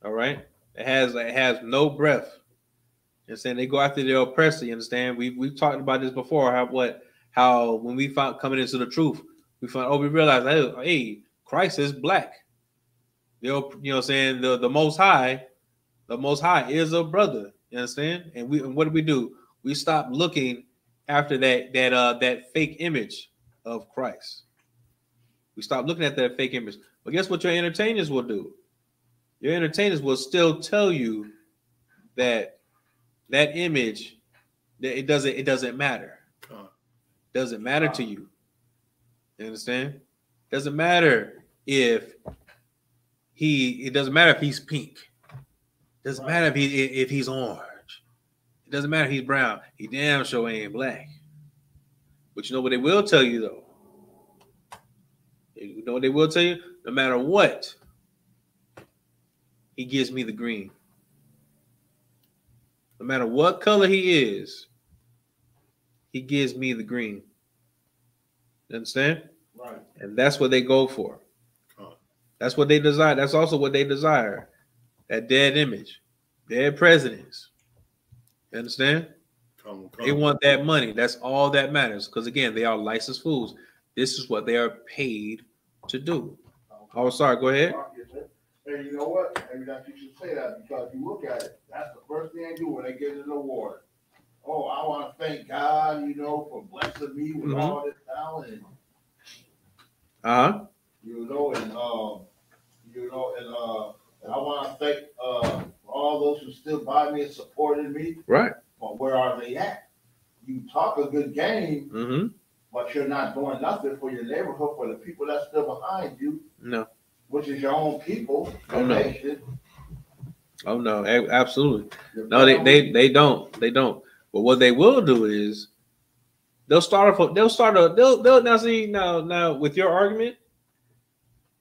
All right. It has no breath. You understand? They go after the oppressor. You understand? We've talked about this before. How when we found coming into the truth, we realize, hey, Christ is black. You know what I'm saying? The Most High is a brother. You understand? And what do? We stop looking after that fake image of Christ. We stop looking at that fake image. But guess what your entertainers will do? Your entertainers will still tell you that image, that it doesn't matter. Doesn't matter to you. You understand? Doesn't matter if it doesn't matter if he's pink. Doesn't matter if he's orange. It doesn't matter if he's brown. He damn sure ain't black. But you know what they will tell you though? You know what they will tell you? No matter what, he gives me the green. No matter what color he is, he gives me the green. You understand? Right. And that's what they go for. That's what they desire. That's also what they desire. That dead image, dead presidents. You understand? They want that money. That's all that matters. Because again, they are licensed fools. This is what they are paid to do. Oh, sorry. Go ahead. And you know what? Maybe that you should say that because you look at it. That's the first thing they do when they get an award. Oh, I want to thank God, for blessing me with all this talent. And I want to thank all those who stood by me and supported me. Right. But where are they at? You talk a good game, but you're not doing nothing for your neighborhood, for the people that stood behind you. No. Which is your own people. Oh, no. Nation. Oh, no. Absolutely. No, they don't. They don't. But what they will do is now with your argument,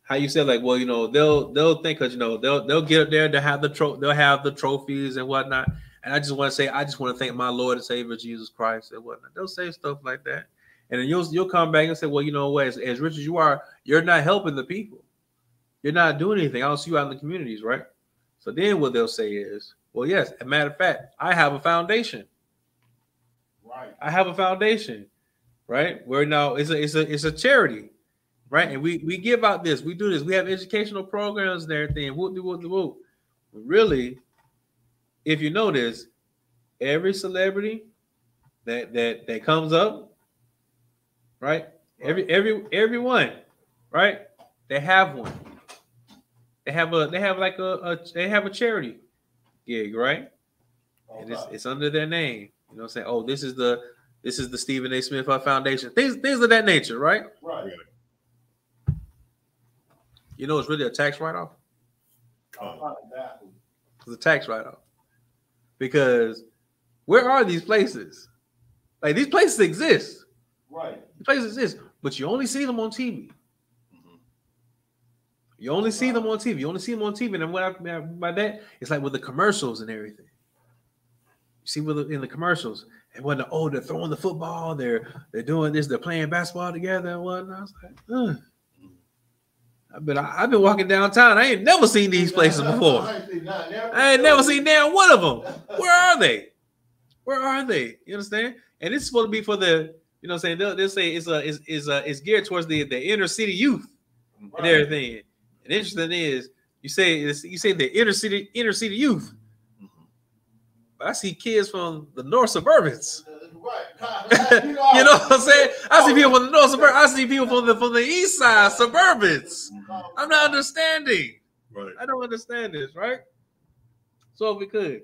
how you said like, well, they'll think because they'll get up there to have they'll have the trophies and whatnot. And I just want to say, I just want to thank my Lord and Savior Jesus Christ and whatnot. They'll say stuff like that. And then you'll come back and say, well, you know what, as rich as you are, you're not helping the people. You're not doing anything. I don't see you out in the communities, right? So then what they'll say is, well, yes, as a matter of fact, I have a foundation. Right. I have a foundation, right? Where now it's a charity, right? And we give out this, we do this, we have educational programs and everything. Whoop. Really, if you notice, every celebrity that comes up, right? Everyone, right? They have one. They have a charity gig, right? And it's under their name. You know what I'm saying? Oh, this is the Stephen A. Smith Foundation. Things of that nature, right? Right. It's really a tax write-off. It's a tax write-off. Because where are these places? Like these places exist. Right. These places exist, but you only see them on TV. You only see them on TV. You only see them on TV. And what I mean by that, it's like with the commercials and everything. You see in the commercials, and when they're throwing the football, they're doing this, they're playing basketball together and whatnot. I was like, I've been walking downtown. I ain't never seen these places before. I ain't never seen damn one of them. Where are they? Where are they? You understand? And it's supposed to be for the, you know what I'm saying? They'll say it's geared towards the inner city youth and everything. And interesting is you say the inner city youth. But I see kids from the North Suburbans. You know what I'm saying? I see people from the North Suburbans. I see people from the East Side Suburbans. I'm not understanding. Right. I don't understand this, right? So if we could,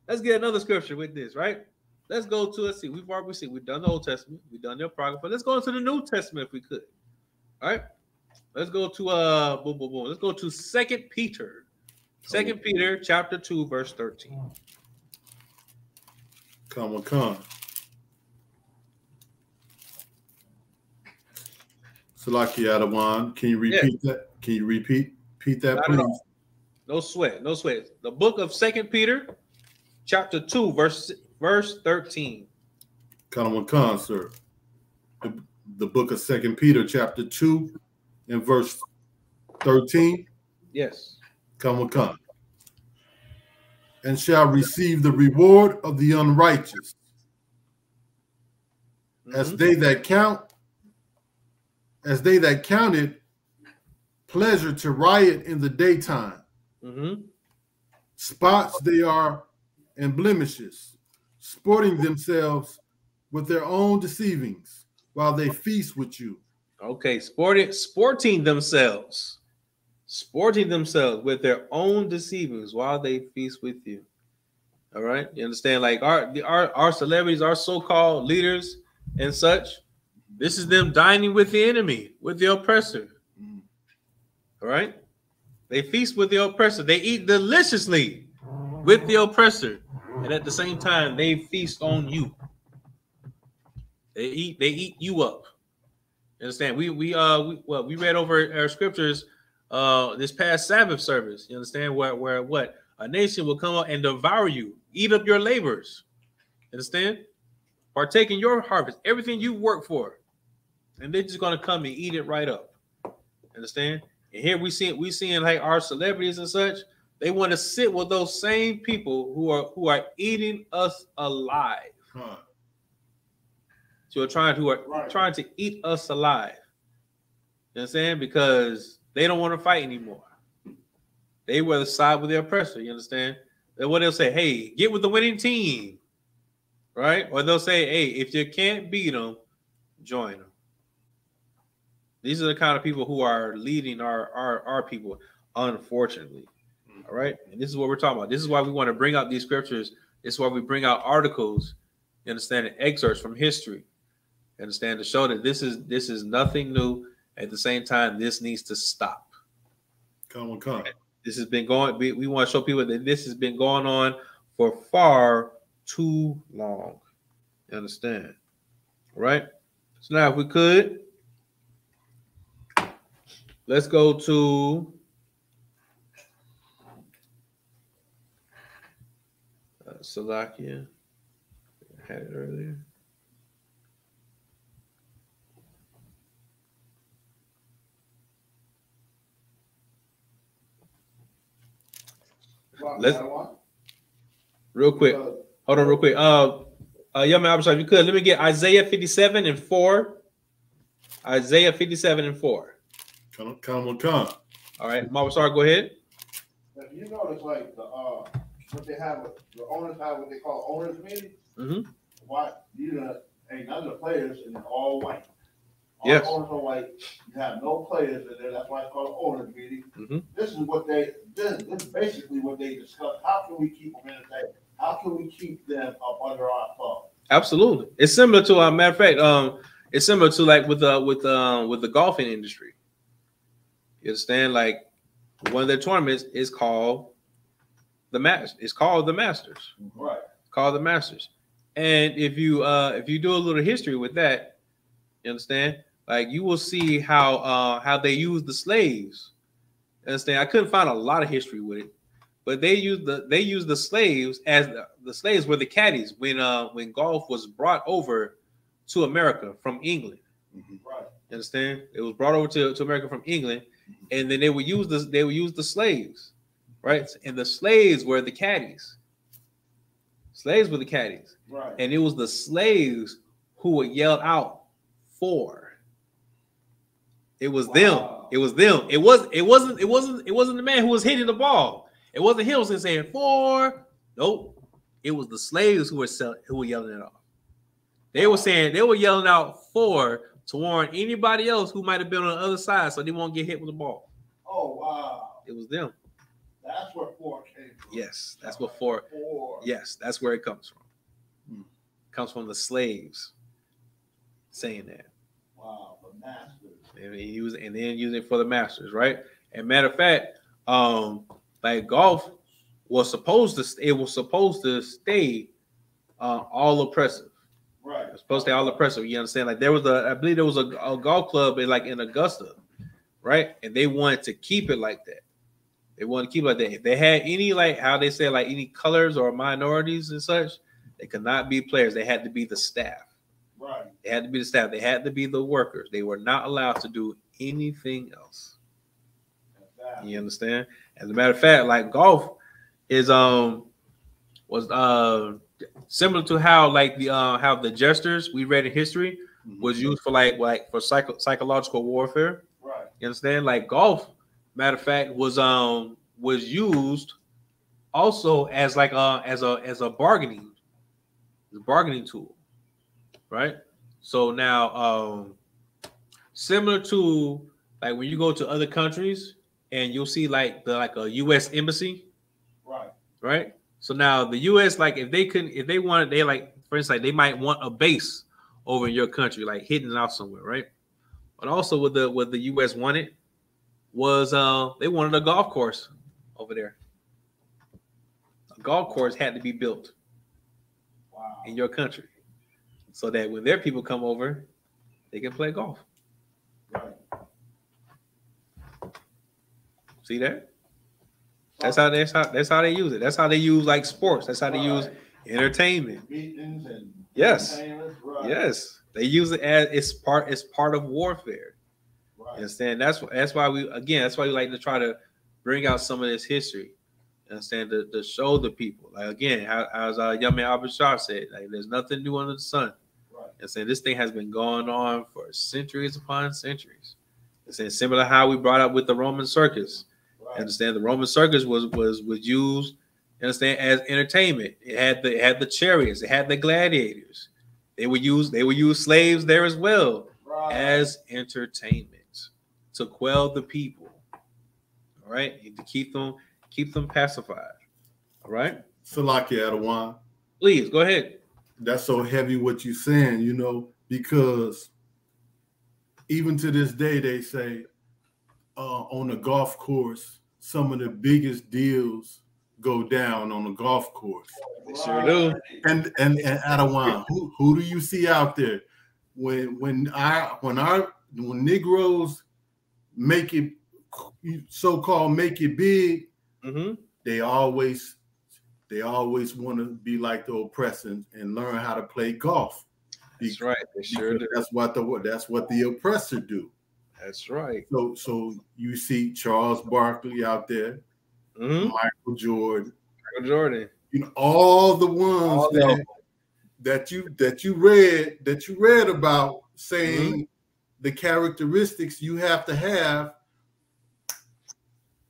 let's get another scripture with this, right? Let's go to, let's see, we've done the Old Testament, we've done the Apocrypha. Let's go into the New Testament if we could. All right. Let's go to Let's go to 2 Peter. 2 Peter chapter 2, verse 13. Come on. Salaki Adawan, can you repeat that? Can you repeat that, please? No sweat. The book of 2 Peter, chapter 2, verse 13. Come on, sir. The book of 2 Peter, chapter 2, and verse 13. Yes. Come on. And shall receive the reward of the unrighteous, as they that count as they that counted pleasure to riot in the daytime. Spots they are and blemishes, sporting themselves with their own deceivings while they feast with you. Okay, sporting themselves with their own deceivings while they feast with you. All right, you understand? Like our celebrities, our so-called leaders and such, this is them dining with the enemy, with the oppressor. All right, they feast with the oppressor. They eat deliciously with the oppressor, and at the same time, they feast on you. They eat you up. You understand? We read over our scriptures this past Sabbath service. You understand? Where what a nation will come up and devour you, eat up your labors. You understand? Partake in your harvest, everything you work for, and they're just gonna come and eat it right up. Understand? And here we seeing like our celebrities and such. They want to sit with those same people who are eating us alive. Who are trying to eat us alive. You know what I'm saying? Because they don't want to fight anymore. They rather side with the oppressor. You understand? Then what they'll say, hey, get with the winning team. Right? Or they'll say, hey, if you can't beat them, join them. These are the kind of people who are leading our people, unfortunately. All right? And this is what we're talking about. This is why we want to bring out these scriptures. This is why we bring out articles, you understand, and excerpts from history. You understand, to show that this is nothing new. At the same time, this needs to stop. Come. This has been going. We want to show people that this has been going on for far too long. You understand? All right? So now, if we could, let's go to Salakia. I had it earlier. Let's real quick. Hold on, real quick. Yeah, man, I'm sorry. If you could, let me get Isaiah 57 and 4. Isaiah 57 and 4. Come. All right, Mama, sorry. Go ahead. You notice like the what they have, the owners have what they call owners meetings. Why? Ain't none of the players and they're all white. All the owners are white. You have no players in there. That's why it's called an owners meeting. This is basically what they discuss. How can we keep them in the day? How can we keep them up under our thumb? Absolutely. It's similar to a matter of fact. It's similar to like with the golfing industry. You understand? Like one of their tournaments is called the Masters. It's called the Masters. Right. It's called the Masters. And if you do a little history with that, you understand? Like you will see how they use the slaves. You understand? I couldn't find a lot of history with it, but they used the slaves as the slaves were the caddies when golf was brought over to America from England. Right. You understand? It was brought over to America from England, and then they would use the slaves, right? And the slaves were the caddies. Slaves were the caddies. Right. And it was the slaves who would yell out for. It was them. It was them. It wasn't the man who was hitting the ball. It wasn't him who was saying for. Nope. It was the slaves who were yelling it off. They were yelling out for to warn anybody else who might have been on the other side so they won't get hit with the ball. Oh wow. It was them. That's where 4 came from. Yes, that's what 4. Yes, that's where it comes from. It comes from the slaves saying that. Wow, the Masters. And then use it for the Masters, right? And matter of fact, like golf was supposed to stay all oppressive. Right. It was supposed to stay all oppressive. You understand? Like I believe there was a golf club in Augusta, right? And they wanted to keep it like that. They wanted to keep it like that. If they had any, like how they say, like any colors or minorities and such, they could not be players. They had to be the staff. Right. They had to be the staff. They had to be the workers. They were not allowed to do anything else. Exactly. You understand? As a matter of fact, like golf is was similar to how like how the jesters we read in history, was used for like for psychological warfare. Right. You understand? Like golf, matter of fact, was used also as like as a bargaining tool, right? So now similar to like when you go to other countries and you'll see like a U.S. embassy, right? So now the U.S. like if they wanted, they like for instance like they might want a base over in your country, like hidden out somewhere, right? But also what the U.S. wanted was they wanted a golf course over there. A golf course had to be built in your country so that when their people come over, they can play golf. Right. See that? That's how they use it. That's how they use like sports. That's how they use entertainment. Meetings and yes. Yes. They use it as it's part of warfare. Right. You understand? That's why we like to try to bring out some of this history. You understand? To show the people. Like again, as young man Albert Shaw said, like there's nothing new under the sun. Right. And saying this thing has been going on for centuries upon centuries. And saying similar to how we brought up with the Roman circus. Right. Understand the Roman circus was used, understand, as entertainment. It had the chariots, it had the gladiators. They would use slaves there as well as entertainment to quell the people. All right, to keep them pacified. All right. Salaki Adawan. Please go ahead. That's so heavy what you're saying, you know, because even to this day they say on a golf course, some of the biggest deals go down on the golf course. They sure do. And Adawan, who do you see out there when Negroes make it so-called make it big? Mm-hmm. They always want to be like the oppressed and learn how to play golf. That's right. They sure do. That's what the oppressor do. That's right. So you see Charles Barkley out there, Michael Jordan, you know, all the ones that you read about, saying the characteristics you have to have.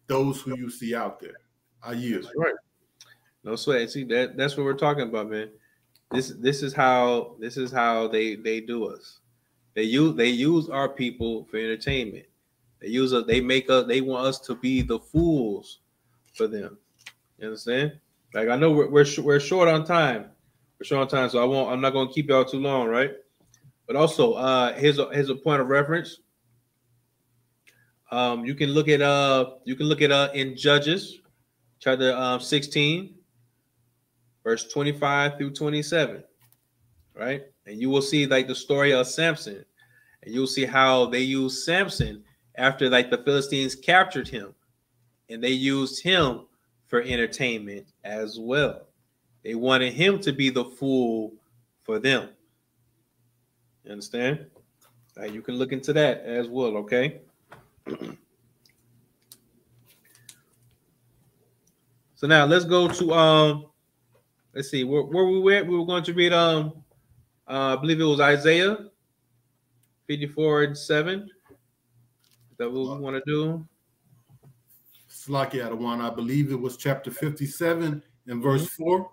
Those who you see out there, I use. That's right. No sweat. See that's what we're talking about, man. This is how they do us. They use our people for entertainment. They want us to be the fools for them. You understand? Like I know we're short on time. We're short on time, so I'm not gonna keep y'all too long, right? But also, here's a point of reference. You can look at in Judges chapter 16, verse 25 through 27, right? And you will see like the story of Samson, and you'll see how they used Samson after like the Philistines captured him, and they used him for entertainment as well. They wanted him to be the fool for them. You understand? You can look into that as well, okay? So now let's go to let's see where we were. We were going to read I believe it was Isaiah 54:7. Is that what we want to do? Slaki Adawan, I believe it was chapter 57 and verse 4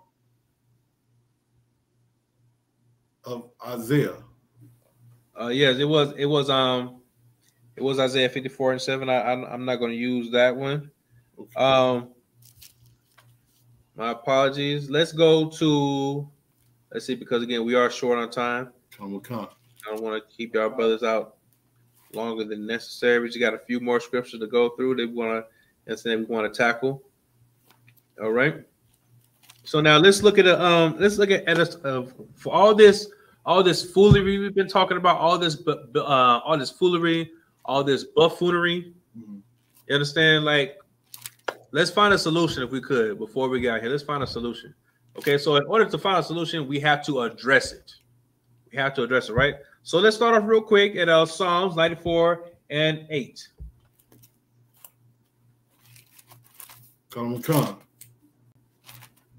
of Isaiah. Yes, it was Isaiah 54:7. I'm not going to use that one. Okay. My apologies. Let's go to, let's see, because again, we are short on time. I don't want to keep y'all brothers out longer than necessary. We just got a few more scriptures to go through that we want to tackle. All right. So now let's look at for all this foolery we've been talking about, all this foolery, all this buffoonery. You understand? Like, let's find a solution if we could before we got here. Let's find a solution. Okay, so in order to find a solution, we have to address it. We have to address it, right? So let's start off real quick at Psalms 94:8. Come on.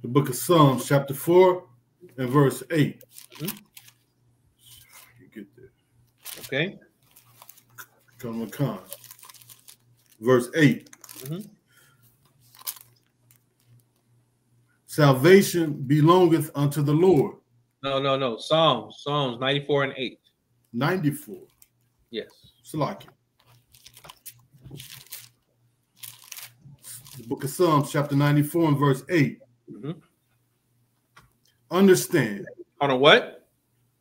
The book of Psalms, chapter 4 and verse 8. You get there. Okay. Come on, come. Verse 8. Salvation belongeth unto the Lord. No. Psalms 94 and 8. 94. Yes. Salaki. The book of Psalms, chapter 94 and verse 8. Understand. On a what?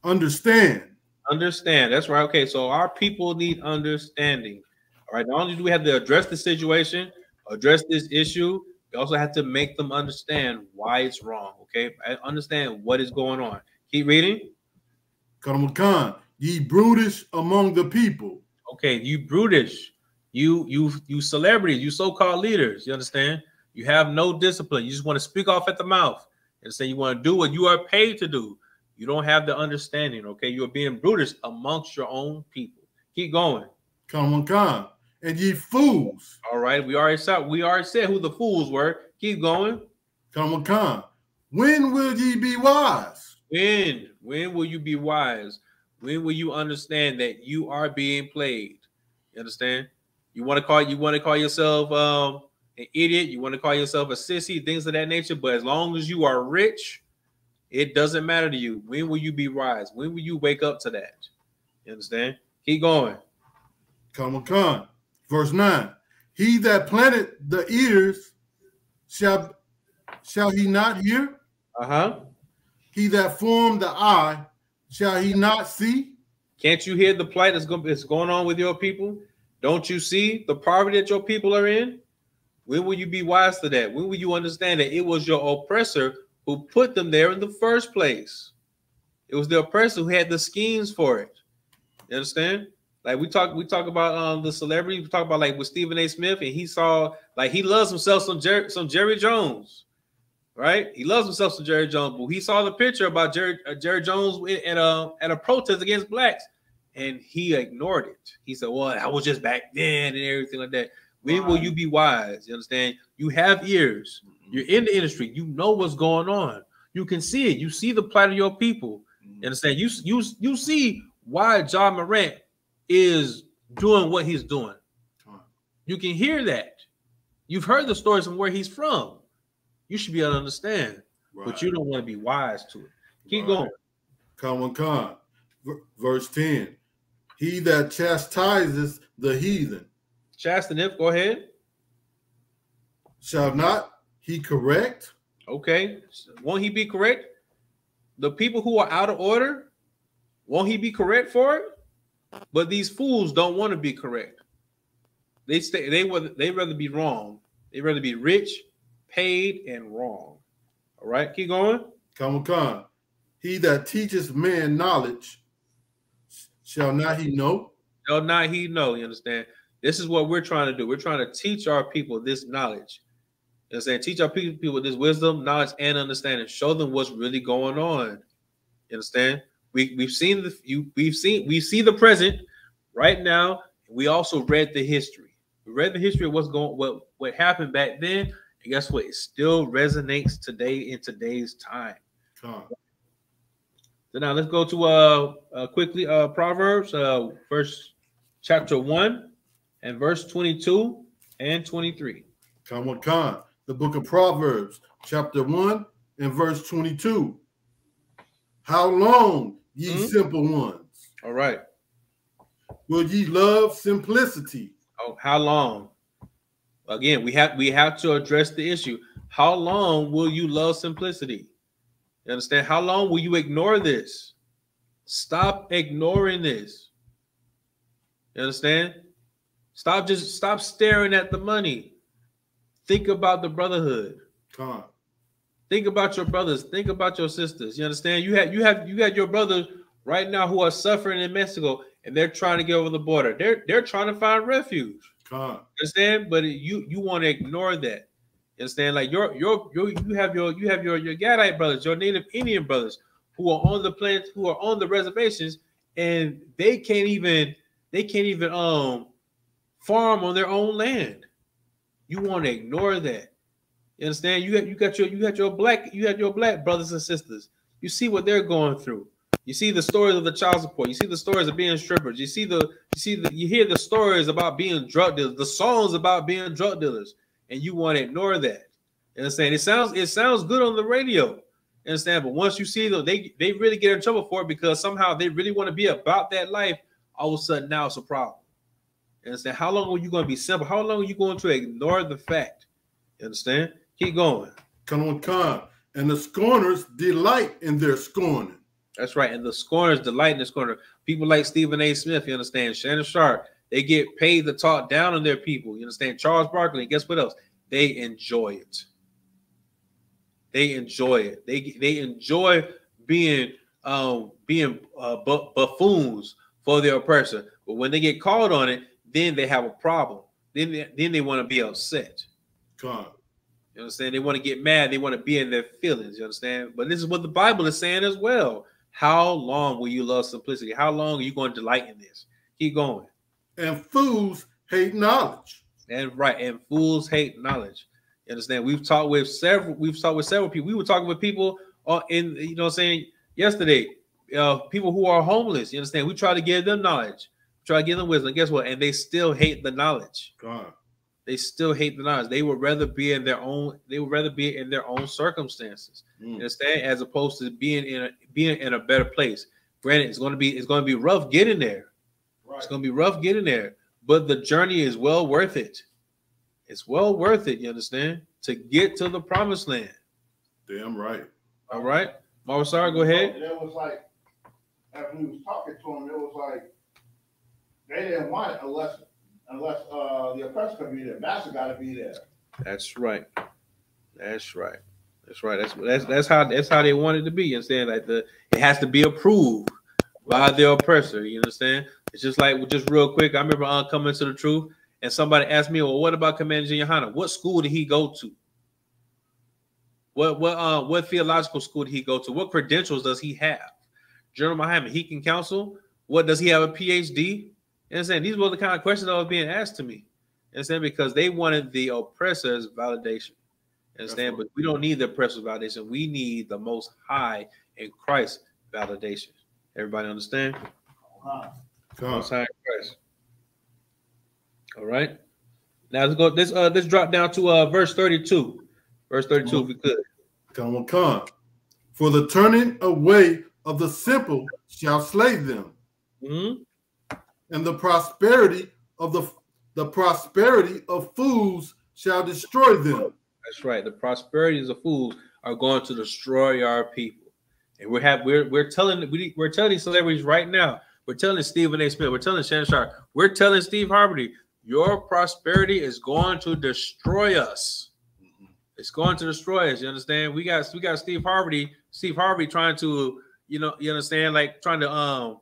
Understand. Understand. That's right. Okay, so our people need understanding. All right. Not only do we have to address the situation, address this issue, we also have to make them understand why it's wrong. Okay. Understand what is going on. Keep reading. Khan, ye brutish among the people. Okay, you brutish. You celebrities, you so-called leaders. You understand? You have no discipline. You just want to speak off at the mouth and say you want to do what you are paid to do. You don't have the understanding, okay? You're being brutish amongst your own people. Keep going. Come on, and ye fools. All right, we already said who the fools were. Keep going. Come on, when will ye be wise? When will you be wise? When will you understand that you are being played? You understand? You want to call yourself an idiot. You want to call yourself a sissy, things of that nature. But as long as you are rich, it doesn't matter to you. When will you be wise? When will you wake up to that? You understand? Keep going. Come on. Verse 9. He that planted the ears shall he not hear? He that formed the eye, shall he not see? Can't you hear the plight that's going on with your people? Don't you see the poverty that your people are in? When will you be wise to that? When will you understand that it was your oppressor who put them there in the first place? It was the oppressor who had the schemes for it. You understand? Like we talk about the celebrity. We talk about like with Stephen A. Smith, and he saw like he loves himself some Jerry Jones, right? He loves himself some Jerry Jones, but he saw the picture about Jerry Jones at a protest against blacks, and he ignored it. He said, "Well, I was just back then and everything like that." When will you be wise? You understand? You have ears. You're in the industry. You know what's going on. You can see it. You see the plight of your people. You understand? You see why John Morant is doing what he's doing. You can hear that. You've heard the stories from where he's from. You should be able to understand, but you don't want to be wise to it. Keep going. Come on. Verse 10. He that chastises the heathen. Chasteneth, go ahead. Shall not he correct? Okay. Won't he be correct? The people who are out of order, won't he be correct for it? But these fools don't want to be correct. They'd rather be wrong. They'd rather be rich, paid, and wrong. All right, keep going. Come on. He that teaches man knowledge, shall not he know? Shall not he know? You understand? This is what we're trying to do. We're trying to teach our people this knowledge. You understand? Teach our people this wisdom, knowledge, and understanding. Show them what's really going on. You understand? We see the present right now. We also read the history. We read the history of what happened back then, and guess what? It still resonates today in today's time. So now let's go to quickly Proverbs, chapter 1 and verse 22 and 23. Come on, the book of Proverbs, chapter 1 and verse 22. How long, ye simple ones? All right. Will ye love simplicity? Oh, how long? Again, we have to address the issue. How long will you love simplicity? You understand? How long will you ignore this? Stop ignoring this. You understand? Stop staring at the money. Think about the brotherhood. Think about your brothers. Think about your sisters. You understand? You got your brothers right now who are suffering in Mexico, and they're trying to get over the border. They're trying to find refuge. Understand? But you want to ignore that. You understand? Like you have your Gadite brothers, your Native Indian brothers who are on the plants, who are on the reservations, and they can't even farm on their own land. You want to ignore that. You understand? You got your black brothers and sisters. You see what they're going through. You see the stories of the child support. You see the stories of being strippers. You hear the stories about being drug dealers, the songs about being drug dealers, and you want to ignore that. You understand? It sounds good on the radio. You understand? But once you see them, they really get in trouble for it because somehow they really want to be about that life. All of a sudden now it's a problem. You understand? How long are you going to be simple? How long are you going to ignore the fact? You understand? Keep going. Come on, Con. And the scorners delight in their scorning. That's right. And the scorners delight in the scorner. People like Stephen A. Smith, you understand? Shannon Sharp, they get paid to talk down on their people. You understand? Charles Barkley, guess what else? They enjoy it. They enjoy it. They enjoy being buffoons for their oppressor. But when they get called on it, then they have a problem. Then they want to be upset. Con. You understand? They want to get mad. They want to be in their feelings. You understand? But this is what the Bible is saying as well. How long will you love simplicity? How long are you going to delight in this? Keep going. And fools hate knowledge. And right. And fools hate knowledge. You understand? We've talked with several people. We were talking with people yesterday. People who are homeless. You understand? We try to give them knowledge. Try to give them wisdom. Guess what? And they still hate the knowledge. God. They still hate the knowledge. They would rather be in their own. They would rather be in their own circumstances. You understand? As opposed to being in a better place. Granted, it's going to be rough getting there. Right. It's going to be rough getting there. But the journey is well worth it. It's well worth it. You understand? To get to the promised land. Damn right. All right, Mama Sarah, go ahead. It was like after we was talking to him, it was like they didn't want it unless the oppressor could be there. Master got to be there. That's right. That's right. That's right. That's how they want it to be. You understand? Like it has to be approved by the oppressor. You understand? It's just real quick. I remember coming to the truth, and somebody asked me, "Well, what about Commander Yahanna? What school did he go to? What theological school did he go to? What credentials does he have? General Muhammad, he can counsel. What does he have a PhD?" You understand? These were the kind of questions that was being asked to me. You understand? Because they wanted the oppressor's validation. You understand? But we don't need the oppressor's validation. We need the Most High in Christ validation. Everybody understand? Most High in Christ. All right. Now let's go. Let's drop down to verse 32. Verse 32, if we could. Come on. For the turning away of the simple shall slay them. And the prosperity of fools shall destroy them. That's right. The prosperities of fools are going to destroy our people. And we're telling these celebrities right now. We're telling Stephen A. Smith. We're telling Shannon Sharp. We're telling Steve Harvey, your prosperity is going to destroy us. It's going to destroy us. You understand? We got Steve Harvey trying to, you understand, like trying to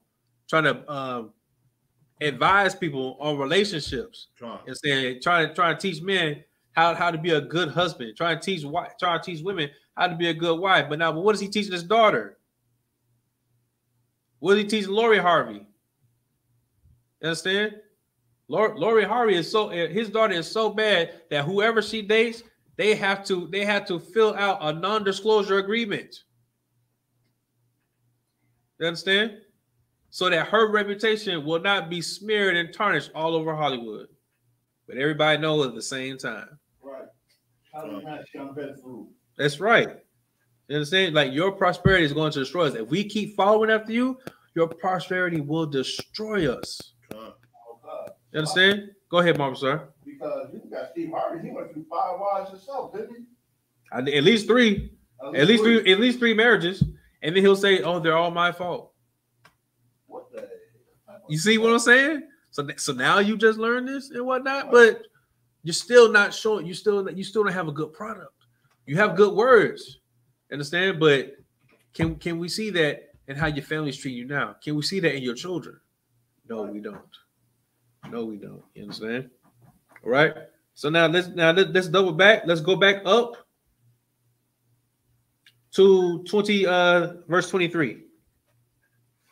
advise people on relationships. And saying trying to teach men how to be a good husband, trying to teach women how to be a good wife. But what is he teaching his daughter? What is he teaching Lori Harvey? You understand? Lori Harvey his daughter is so bad that whoever she dates, they have to fill out a non-disclosure agreement. You understand? So that her reputation will not be smeared and tarnished all over Hollywood. But everybody knows at the same time. Right. That's right. You understand? Like your prosperity is going to destroy us. If we keep following after you, your prosperity will destroy us. You understand? Go ahead, Mama, sir. Because you got Steve Harvey, he went through 5 wives himself, didn't he? At least three. At least three marriages. And then he'll say, "Oh, they're all my fault." What the heck? You see what I'm saying? So now you just learned this and whatnot, but you're still not showing. You still don't have a good product. You have good words, understand? But can we see that in how your families treat you now? Can we see that in your children? No, we don't. No, we don't. You understand? All right. So now let's double back. Let's go back up to verse 23.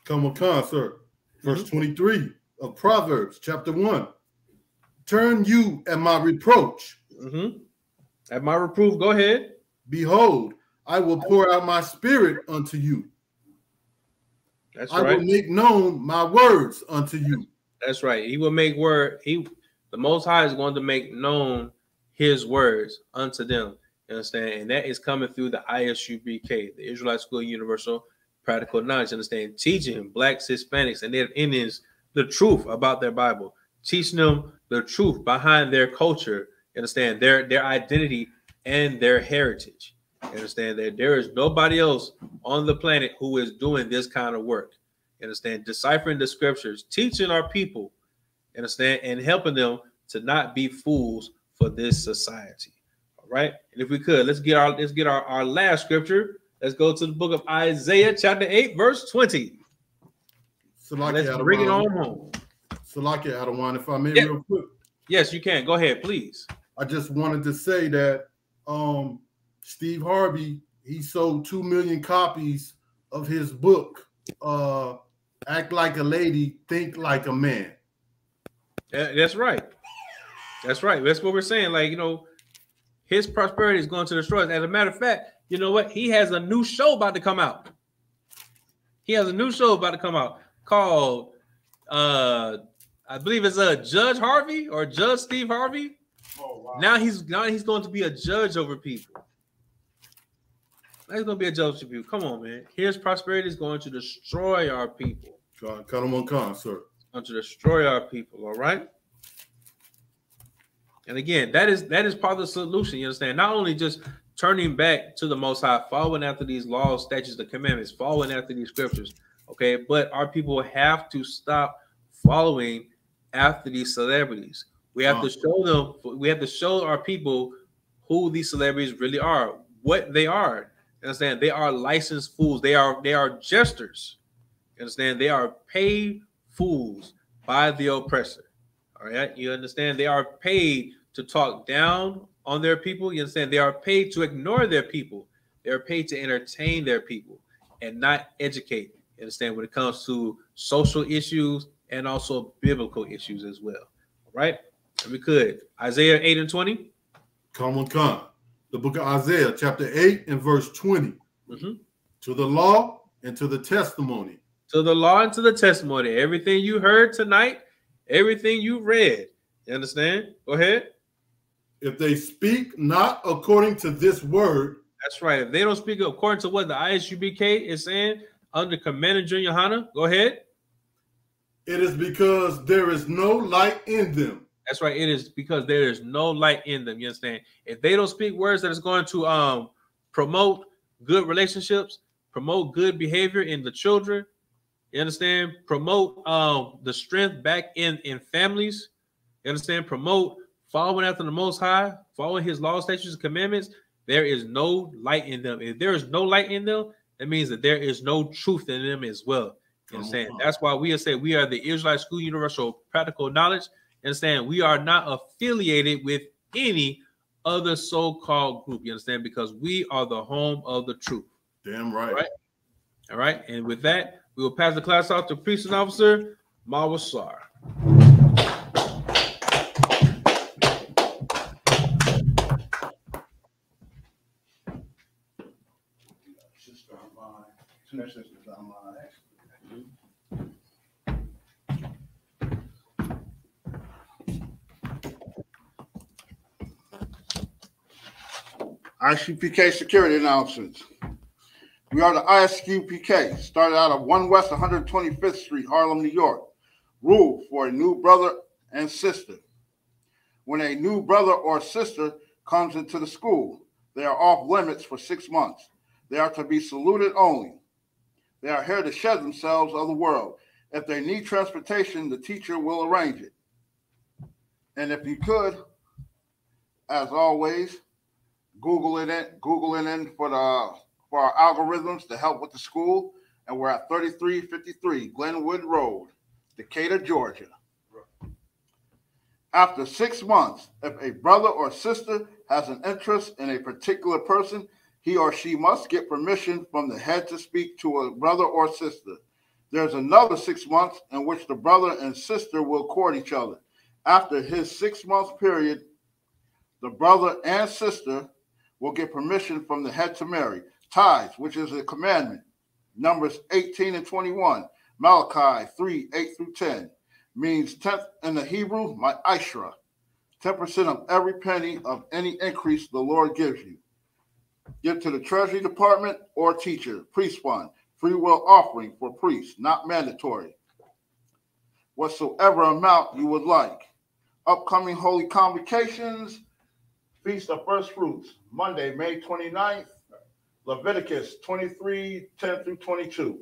Come on, sir. Verse 23 of Proverbs, chapter 1. Turn you at my reproach. At my reproof, go ahead. Behold, I will pour out my spirit unto you. That's I right. will make known my words unto you. That's right. He will make word. The Most High is going to make known his words unto them. You understand? And that is coming through the I.S.U.P.K, the Israelite School of Universal Practical Knowledge. Understand? Teaching blacks, Hispanics, and their Indians the truth about their Bible. Teaching them the truth behind their culture. You understand? Their identity and their heritage. You understand that there is nobody else on the planet who is doing this kind of work. You understand? Deciphering the scriptures, teaching our people, you understand, and helping them to not be fools for this society. All right. And if we could, let's get our last scripture. Let's go to the book of Isaiah, chapter 8, verse 20. Let's bring it on home. Salakia Adawan, if I may, real quick. Yes, you can. Go ahead, please. I just wanted to say that Steve Harvey, he sold 2 million copies of his book, Act Like a Lady, Think Like a Man. That's right. That's right. That's what we're saying. Like, you know, his prosperity is going to destroy us. As a matter of fact, you know what? He has a new show about to come out. He has a new show about to come out called, I believe it's Judge Harvey or Judge Steve Harvey. Oh, wow. Now he's going to be a judge over people. Now he's going to be a judge over people. Come on, man. His prosperity is going to destroy our people. Cut him on con, sir. It's going to destroy our people. All right. And again, that is part of the solution. You understand? Not only just turning back to the Most High, following after these laws, statutes, the commandments, following after these scriptures. Okay, but our people have to stop following after these celebrities. We have to show them. We have to show our people who these celebrities really are, what they are. You understand? They are licensed fools. They are jesters. You understand? They are paid fools by the oppressor. All right, you understand? They are paid to talk down on their people. You understand? They are paid to ignore their people. They are paid to entertain their people and not educate. You understand? When it comes to social issues and also biblical issues as well. All right, if we could, Isaiah 8 and 20. Come on, come. The book of Isaiah, chapter 8 and verse 20. To the law and to the testimony. To the law and to the testimony. Everything you heard tonight, everything you read. You understand? Go ahead. If they speak not according to this word. That's right. If they don't speak according to what the I.S.U.P.K is saying under Commander Yahanna, go ahead. It is because there is no light in them. That's right. It is because there is no light in them. You understand? If they don't speak words that is going to promote good relationships, promote good behavior in the children, you understand? Promote the strength back in families. You understand? Promote following after the Most High, following his laws, statutes, and commandments. There is no light in them. If there is no light in them, that means that there is no truth in them as well. You understand? That's why we say we are the Israelite School Universal Practical Knowledge. You understand? We are not affiliated with any other so-called group. You understand? Because we are the home of the truth. Damn right. All right. All right. And with that, we will pass the class off to Priest and Officer Mawasar. I.S.U.P.K security announcements. We are the I.S.U.P.K, started out of 1 West 125th Street, Harlem, New York. Rule for a new brother and sister. When a new brother or sister comes into the school, they are off limits for 6 months. They are to be saluted only. They are here to shed themselves of the world. If they need transportation, the teacher will arrange it. And if you could, as always, Google it in for our algorithms to help with the school. And we're at 3353 Glenwood Road, Decatur, Georgia. After 6 months, if a brother or sister has an interest in a particular person, he or she must get permission from the head to speak to a brother or sister. There's another 6 months in which the brother and sister will court each other. After his 6 month period, the brother and sister will get permission from the head to marry. Tithes, which is a commandment. Numbers 18 and 21. Malachi 3, 8 through 10. Means 10th in the Hebrew, my Ishra. 10% of every penny of any increase the Lord gives you. Give to the Treasury Department or teacher, priest fund, free will offering for priests, not mandatory. Whatsoever amount you would like. Upcoming holy convocations, Feast of First Fruits, Monday, May 29th, Leviticus 23, 10 through 22.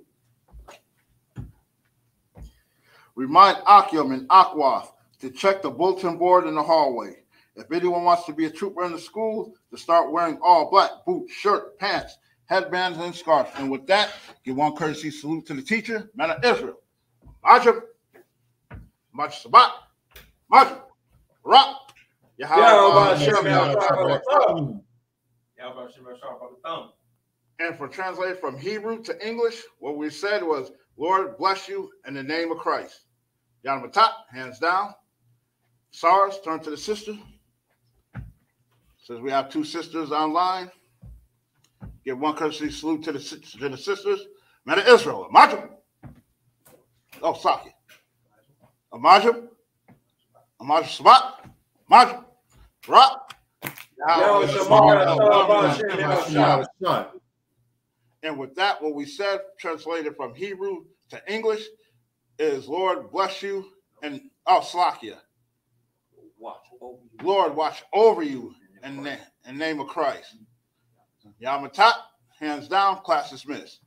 Remind Akim and Akwath to check the bulletin board in the hallway. If anyone wants to be a trooper in the school, to start wearing all black, boots, shirt, pants, headbands, and scarves. And with that, give one courtesy salute to the teacher, man of Israel. Majab, Sabat, Majab, Rock, Yahanna. And for translated from Hebrew to English, what we said was, Lord bless you in the name of Christ. Yahanna, hands down. SARS, turn to the sister. Since we have two sisters online, give one courtesy salute to the sisters. Man of Israel, Amajab. Oh, Saki. Amajab. Sabat. Amajab. Rock. And with that, what we said, translated from Hebrew to English, is Lord bless you and Slakia. Lord watch over you in the name of Christ. Yahanna, hands down, class dismissed.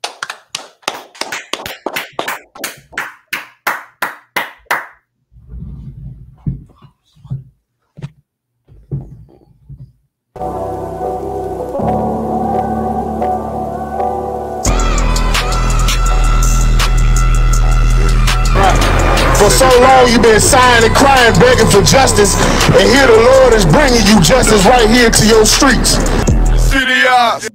For so long you've been sighing and crying, begging for justice, and here the Lord is bringing you justice right here to your streets. City eyes.